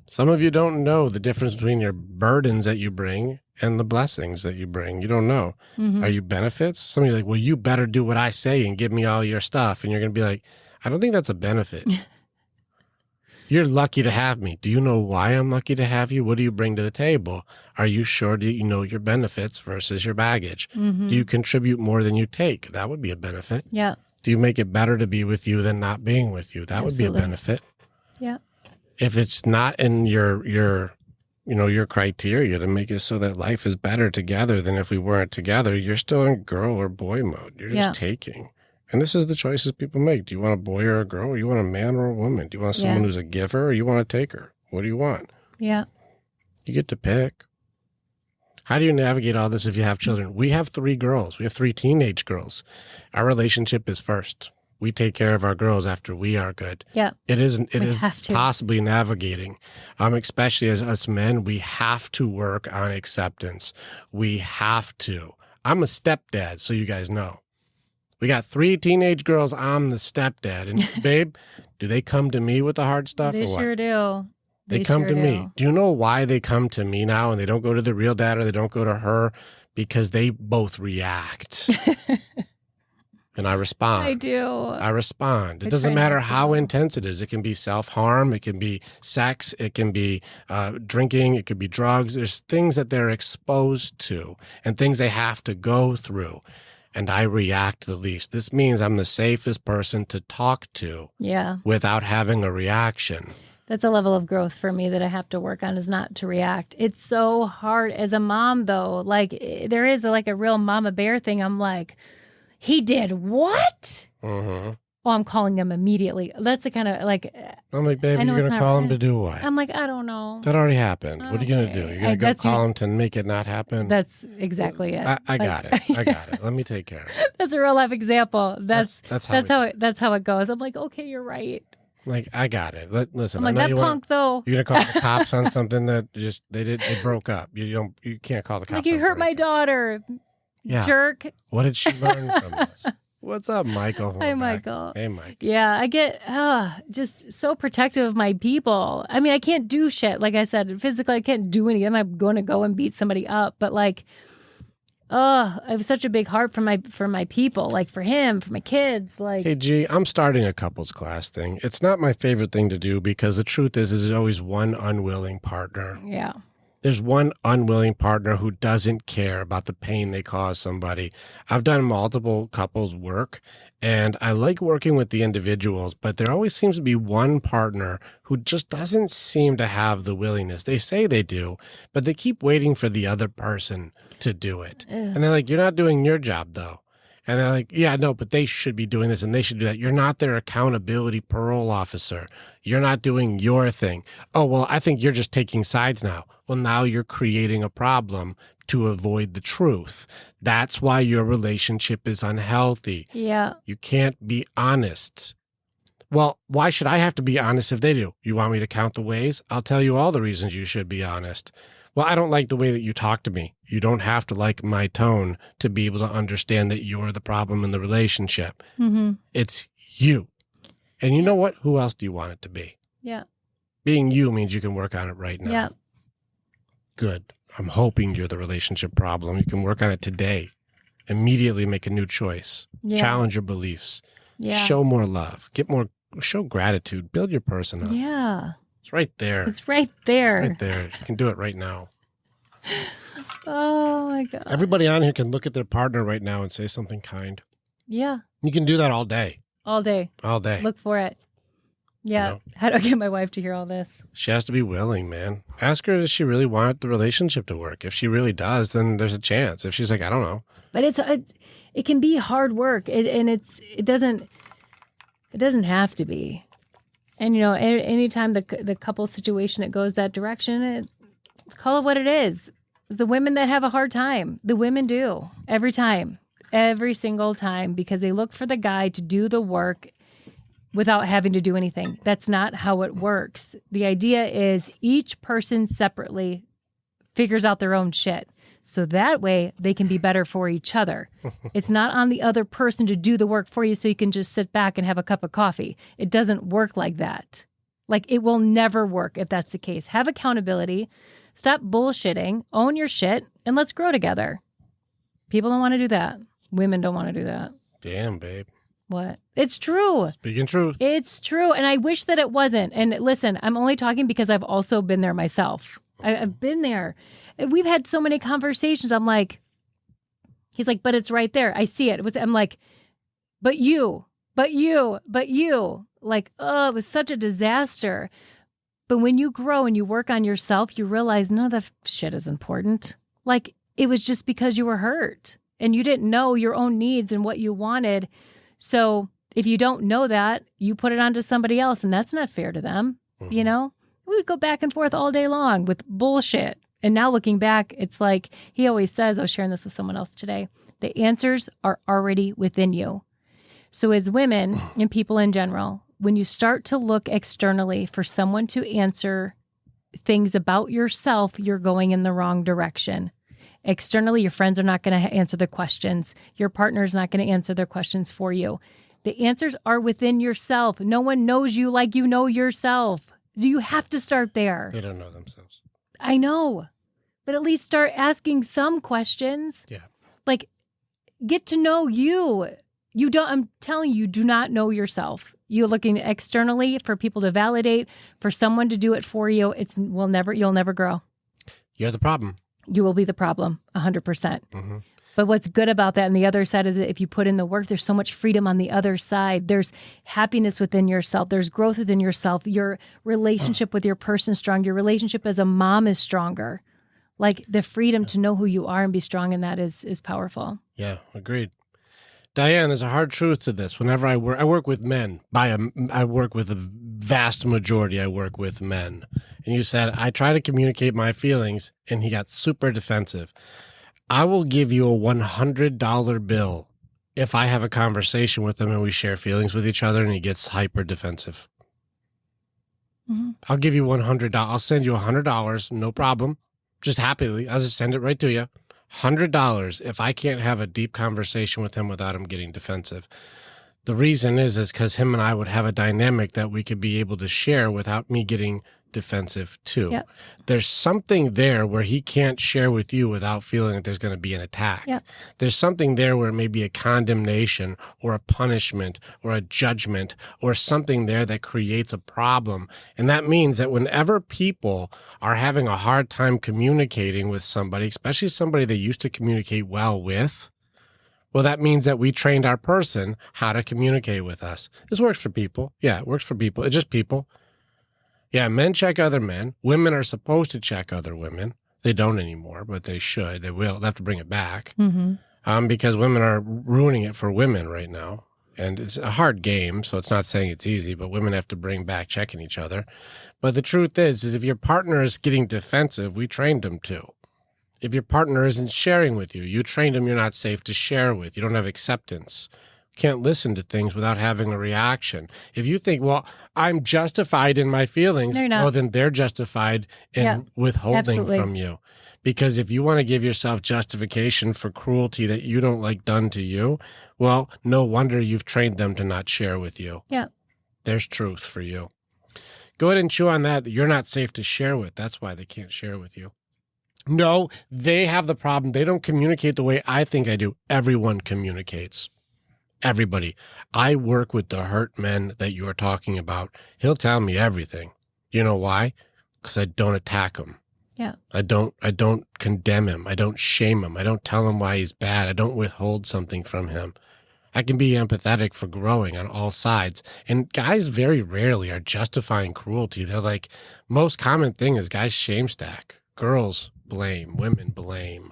Some of you don't know the difference between your burdens that you bring and the blessings that you bring. You don't know. Mm-hmm. Are you benefits? Some of you are like, well, you better do what I say and give me all your stuff. And you're going to be like, I don't think that's a benefit. You're lucky to have me. Do you know why I'm lucky to have you? What do you bring to the table? Are you sure that you know your benefits versus your baggage? Mm-hmm. Do you contribute more than you take? That would be a benefit. Yeah. Do you make it better to be with you than not being with you? That would be a benefit. Yeah. If it's not in your criteria to make it so that life is better together than if we weren't together, you're still in girl or boy mode. You're just taking. And this is the choices people make. Do you want a boy or a girl? Or you want a man or a woman? Do you want someone who's a giver, or you want a taker? What do you want? Yeah. You get to pick. How do you navigate all this if you have children? We have 3 girls. We have 3 teenage girls. Our relationship is first. we take care of our girls after we are good. Yeah. It isn't. It We is have to. possibly navigating. Especially as us men, we have to work on acceptance. We have to. I'm a stepdad, so you guys know. We got 3 teenage girls. I'm the stepdad, and babe, do they come to me with the hard stuff They or what? sure do. They come sure to me. do. Do you know why they come to me now and they don't go to the real dad or they don't go to her? Because they both react. And I respond. I do. I respond. It I doesn't try matter not to, how though. intense it is. It can be self-harm. It can be sex. It can be drinking. It could be drugs. There's things that they're exposed to and things they have to go through. And I react the least. This means I'm the safest person to talk to Yeah. without having a reaction. That's a level of growth for me that I have to work on, is not to react. It's so hard as a mom, though. Like, there is like a real mama bear thing. I'm like, he did what? Mm-hmm. Oh, I'm calling him immediately. That's the kind of like, I'm like, baby, I know you're it's going to not call him right. to do what? I'm like, I don't know. That already happened. What are you going to do? Okay. You're going to go That's call him to make it not happen? That's exactly it. I got it. I got it. Let me take care of it. That's a real life example. That's how how it goes. I'm like, okay, you're right. Like, I got it. Listen, I'm like, I know that you punk though. you're gonna call the cops on something that they broke up. You can't call the cops. Like, you on hurt my breakup. daughter, Yeah. jerk. What did she learn from this? What's up, Michael? Hi, Horvath? Michael. Hey, Mike. Yeah, I get just so protective of my people. I mean, I can't do shit. Like I said, physically, I can't do anything. I'm not going to go and beat somebody up. But like, I have such a big heart for my people. Like for him, for my kids. Like, Hey, G, I'm starting a couples class thing. It's not my favorite thing to do because the truth is there's always one unwilling partner. yeah, There's one unwilling partner who doesn't care about the pain they cause somebody. I've done multiple couples work, and I like working with the individuals, but there always seems to be one partner who just doesn't seem to have the willingness. They say they do, but they keep waiting for the other person to do it. Ugh. And they're like, you're not doing your job, though. And they're like, yeah, no, but they should be doing this and they should do that. You're not their accountability parole officer. You're not doing your thing. Oh, well, I think you're just taking sides now. Well, now you're creating a problem to avoid the truth. That's why your relationship is unhealthy. yeah. You can't be honest. Well, why should I have to be honest if they do? You want me to count the ways? I'll tell you all the reasons you should be honest. Well, I don't like the way that you talk to me. You don't have to like my tone to be able to understand that you're the problem in the relationship. Mm-hmm. It's you. And you know what? Who else do you want it to be? Yeah. Being you means you can work on it right now. Yeah. Good. I'm hoping you're the relationship problem. You can work on it today. Immediately make a new choice. Yeah. Challenge your beliefs. Yeah. Show more love. Show gratitude. Build your person up. Yeah. It's right there. It's right there. Right there. You can do it right now. Oh my God. Everybody on here can look at their partner right now and say something kind. Yeah. You can do that all day. All day. All day. Look for it. Yeah. know? How do I get my wife to hear all this? She has to be willing, man. Ask her, does she really want the relationship to work? If she really does, then there's a chance. If she's like, I don't know. But it can be hard work, it doesn't have to be. And you know, anytime the couple situation it goes that direction, call it what it is. The women that have a hard time, the women do every time, every single time, because they look for the guy to do the work without having to do anything. That's not how it works. The idea is each person separately figures out their own shit. So that way they can be better for each other. It's not on the other person to do the work for you so you can just sit back and have a cup of coffee. It doesn't work like that. Like, it will never work if that's the case. Have accountability. Stop bullshitting. Own your shit. And let's grow together. People don't want to do that. Women don't want to do that. Damn, babe. What? It's true. Speaking truth. It's true. And I wish that it wasn't. And listen, I'm only talking because I've also been there myself. I've been there. We've had so many conversations. I'm like, he's like, but it's right there. I see it. I'm like, but you. Like, oh, it was such a disaster. But when you grow and you work on yourself, you realize none of that shit is important. Like, it was just because you were hurt and you didn't know your own needs and what you wanted. So if you don't know that, you put it onto somebody else, and that's not fair to them. Mm-hmm. You know, we would go back and forth all day long with bullshit. And now looking back, it's like he always says, I was sharing this with someone else today, the answers are already within you. So as women and people in general, when you start to look externally for someone to answer things about yourself, you're going in the wrong direction. Externally, your friends are not going to answer the questions. Your partner's not going to answer their questions for you. The answers are within yourself. No one knows you like you know yourself. You have to start there. They don't know themselves. I know. But at least start asking some questions. Yeah. Like, get to know you. I'm telling you, do not know yourself. You're looking externally for people to validate, for someone to do it for you. You'll never grow. You're the problem. You will be the problem, 100%. Mm-hmm. But what's good about that, and the other side is that if you put in the work, there's so much freedom on the other side. There's happiness within yourself. There's growth within yourself. Your relationship with your person is strong. Your relationship as a mom is stronger. Like the freedom to know who you are and be strong in that is powerful. Yeah, agreed. Diane, there's a hard truth to this. Whenever I work with men. I work with a vast majority. I work with men. And you said, I try to communicate my feelings, and he got super defensive. I will give you a $100 bill if I have a conversation with him and we share feelings with each other and he gets hyper defensive. Mm-hmm. I'll give you $100. I'll send you $100, no problem. Just happily. I'll just send it right to you. $100 if I can't have a deep conversation with him without him getting defensive. The reason is because him and I would have a dynamic that we could be able to share without me getting defensive too. Yep. There's something there where he can't share with you without feeling that there's going to be an attack. Yep. There's something there where it may be a condemnation or a punishment or a judgment or something there that creates a problem. And that means that whenever people are having a hard time communicating with somebody, especially somebody they used to communicate well with, well, that means that we trained our person how to communicate with us. This works for people. Yeah, it works for people. It's just people. Yeah, men check other men. Women are supposed to check other women. They don't anymore, but they should. They will. They have to bring it back because women are ruining it for women right now. And it's a hard game, so it's not saying it's easy, but women have to bring back checking each other. But the truth is if your partner is getting defensive, we trained them to. If your partner isn't sharing with you, you trained them you're not safe to share with. You don't have acceptance. Can't listen to things without having a reaction. If you think, well, I'm justified in my feelings, well, then they're justified in withholding from you. Because if you want to give yourself justification for cruelty that you don't like done to you, well, no wonder you've trained them to not share with you. Yeah. There's truth for you. Go ahead and chew on that you're not safe to share with. That's why they can't share with you. No, they have the problem. They don't communicate the way I think I do. Everyone communicates. Everybody. I work with the hurt men that you're talking about. He'll tell me everything. You know why? Because I don't attack him. Yeah. I don't condemn him. I don't shame him. I don't tell him why he's bad. I don't withhold something from him. I can be empathetic for growing on all sides. And guys very rarely are justifying cruelty. They're like, most common thing is guys shame stack. Girls blame. Women blame.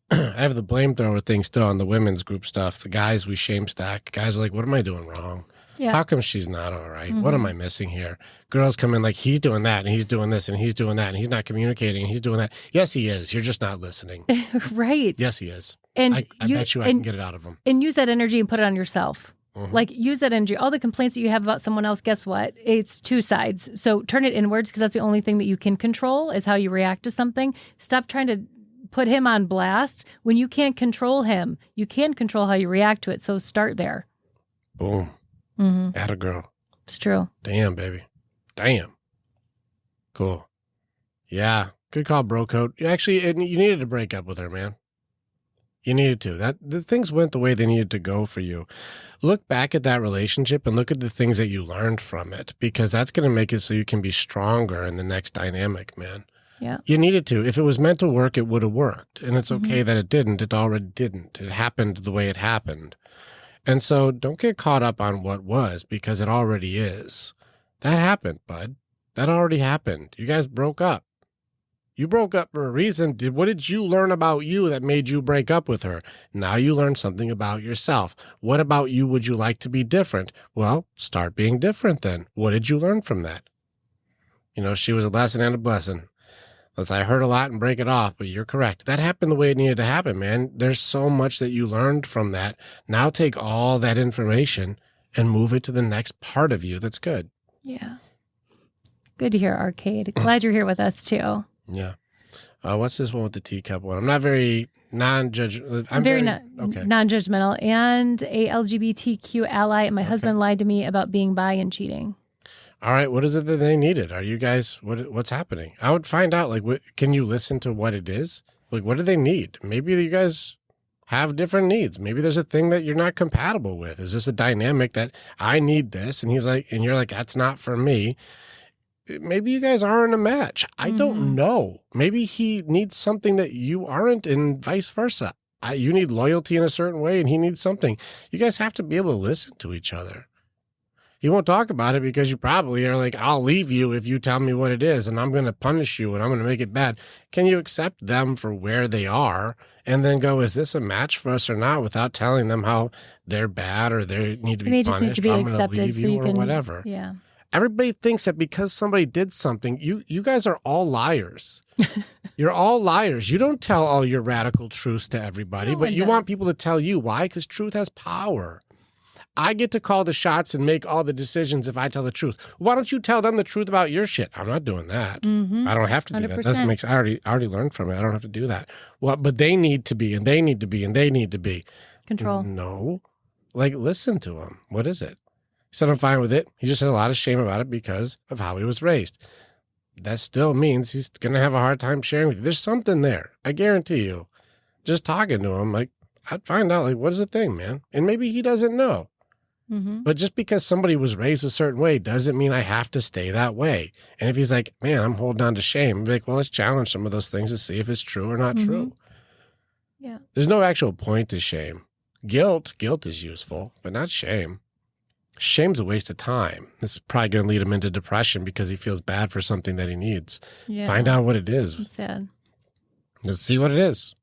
I have the blame thrower thing still on the women's group stuff. The guys, we shame stack. Guys are like, what am I doing wrong? Yeah. How come she's not all right? What am I missing here? Girls come in like, he's doing that and he's doing this and he's doing that and he's not communicating and he's doing that. Yes, he is. You're just not listening. Right. Yes, he is. And I bet you I can get it out of him. And use that energy and put it on yourself. Like use that energy. All the complaints that you have about someone else, guess what? It's two sides. So turn it inwards because that's the only thing that you can control is how you react to something. Stop trying to put him on blast when you can't control him. You can control how you react to it. So start there. Boom. Atta girl. It's true. Damn, baby. Damn. Cool. Yeah. Good call, bro coat. Actually, you needed to break up with her, man. You needed to. The things went the way they needed to go for you. Look back at that relationship and look at the things that you learned from it, because that's going to make it so you can be stronger in the next dynamic, man. Yeah. You needed to. If it was meant to work, it would have worked. And it's okay that it didn't. It already didn't. It happened the way it happened. And so don't get caught up on what was, because it already is. That happened, bud. That already happened. You guys broke up. You broke up for a reason. What did you learn about you that made you break up with her? Now you learned something about yourself. What about you would you like to be different? Well, start being different then. What did you learn from that? You know, she was a lesson and a blessing. Let's say I heard a lot and break it off, but you're correct. That happened the way it needed to happen, man. There's so much that you learned from that. Now take all that information and move it to the next part of you that's good. Yeah. Good to hear, Arcade. Glad you're here with us, too. Yeah. What's this one with the teacup one? I'm not very non-judgmental. I'm very non-judgmental and a LGBTQ ally. And my husband lied to me about being bi and cheating. All right. What is it that they needed? Are you guys, what's happening? I would find out, like, can you listen to what it is? Like, what do they need? Maybe you guys have different needs. Maybe there's a thing that you're not compatible with. Is this a dynamic that I need this? And he's like, and you're like, that's not for me. Maybe you guys aren't a match. I don't know. Maybe he needs something that you aren't and vice versa. You need loyalty in a certain way and he needs something. You guys have to be able to listen to each other. He won't talk about it because you probably are like, I'll leave you if you tell me what it is and I'm going to punish you and I'm going to make it bad. Can you accept them for where they are and then go, is this a match for us or not, without telling them how they're bad or they need to be punished? Just need to be I'm going to accepted leave you or whatever. Yeah. Everybody thinks that because somebody did something, you guys are all liars. You're all liars. You don't tell all your radical truths to everybody, but you want people to tell you. Why? Because truth has power. I get to call the shots and make all the decisions if I tell the truth. Why don't you tell them the truth about your shit? I'm not doing that. I don't have to do 100%. That. Doesn't make. I already learned from it. I don't have to do that. Well, but they need to be, and they need to be, and they need to be. Control. No. Like, listen to them. What is it? He said, I'm fine with it. He just had a lot of shame about it because of how he was raised. That still means he's going to have a hard time sharing with you. There's something there. I guarantee you. Just talking to him, like, I'd find out, like, what is the thing, man? And maybe he doesn't know. But just because somebody was raised a certain way doesn't mean I have to stay that way. And if he's like, man, I'm holding on to shame, I'm like, well, let's challenge some of those things to see if it's true or not true. Yeah. There's no actual point to shame. Guilt is useful, but not shame. Shame's a waste of time. This is probably going to lead him into depression because he feels bad for something that he needs. Yeah. Find out what it is. It's sad. Let's see what it is.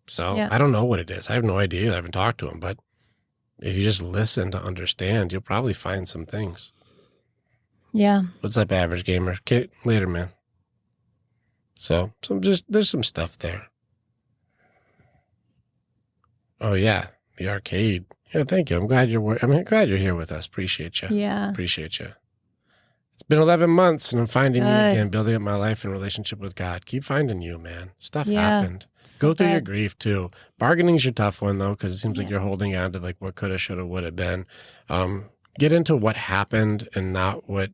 So I don't know what it is. I have no idea. I haven't talked to him, but if you just listen to understand, you'll probably find some things. Yeah. What's up, average gamer? Okay, later, man. So there's some stuff there. Oh yeah, the arcade. Yeah, thank you. I'm glad you're here with us. Appreciate you. Yeah. Appreciate you. It's been 11 months and I'm finding me again, building up my life and relationship with God. Keep finding you, man. Stuff happened. Go through your grief too. Bargaining's your tough one though, because it seems like you're holding on to like what coulda, shoulda, would have been. Get into what happened and not what,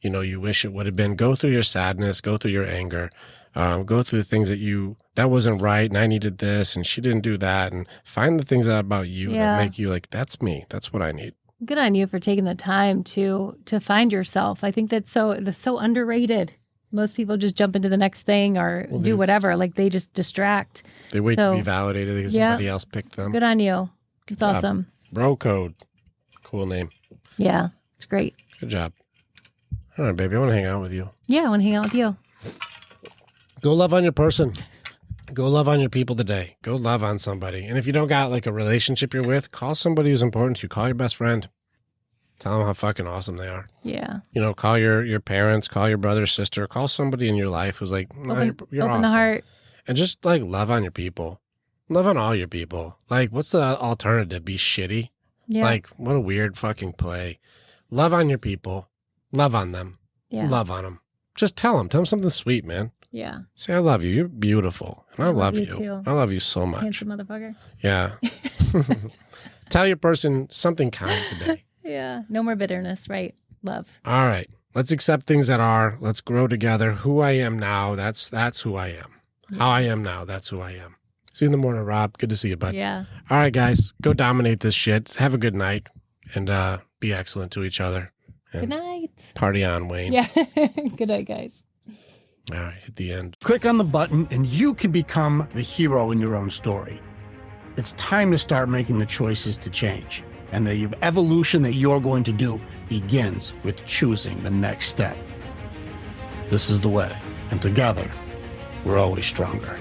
you wish it would have been. Go through your sadness, go through your anger, go through the things that wasn't right and I needed this and she didn't do that, and find the things about you that make you like, that's me. That's what I need. Good on you for taking the time to find yourself. I think that's so underrated. Most people just jump into the next thing or do whatever. Like they just distract. They wait to be validated because somebody else picked them. Good on you. It's awesome. Bro Code. Cool name. Yeah, it's great. Good job. All right, baby. I want to hang out with you. Yeah, I want to hang out with you. Go love on your person. Go love on your people today. Go love on somebody. And if you don't got like a relationship you're with, call somebody who's important to you. Call your best friend. Tell them how fucking awesome they are. Yeah. Call your parents, call your brother, sister, call somebody in your life who's like, no, you're awesome. Open the heart. And just like love on your people. Love on all your people. Like, what's the alternative? Be shitty? Yeah. Like, what a weird fucking play. Love on your people. Love on them. Yeah. Love on them. Just tell them something sweet, man. Yeah. Say, I love you. You're beautiful. And I love you. Too. I love you so much. Handsome motherfucker. Yeah. Tell your person something kind today. Yeah. No more bitterness, right? Love. All right. Let's accept things that are. Let's grow together. Who I am now, that's who I am. Yeah. How I am now, that's who I am. See you in the morning, Rob. Good to see you, bud. Yeah. All right, guys. Go dominate this shit. Have a good night. And be excellent to each other. And good night. Party on, Wayne. Yeah. Good night, guys. All right. Hit the end. Click on the button and you can become the hero in your own story. It's time to start making the choices to change. And the evolution that you're going to do begins with choosing the next step. This is the way. And together, we're always stronger.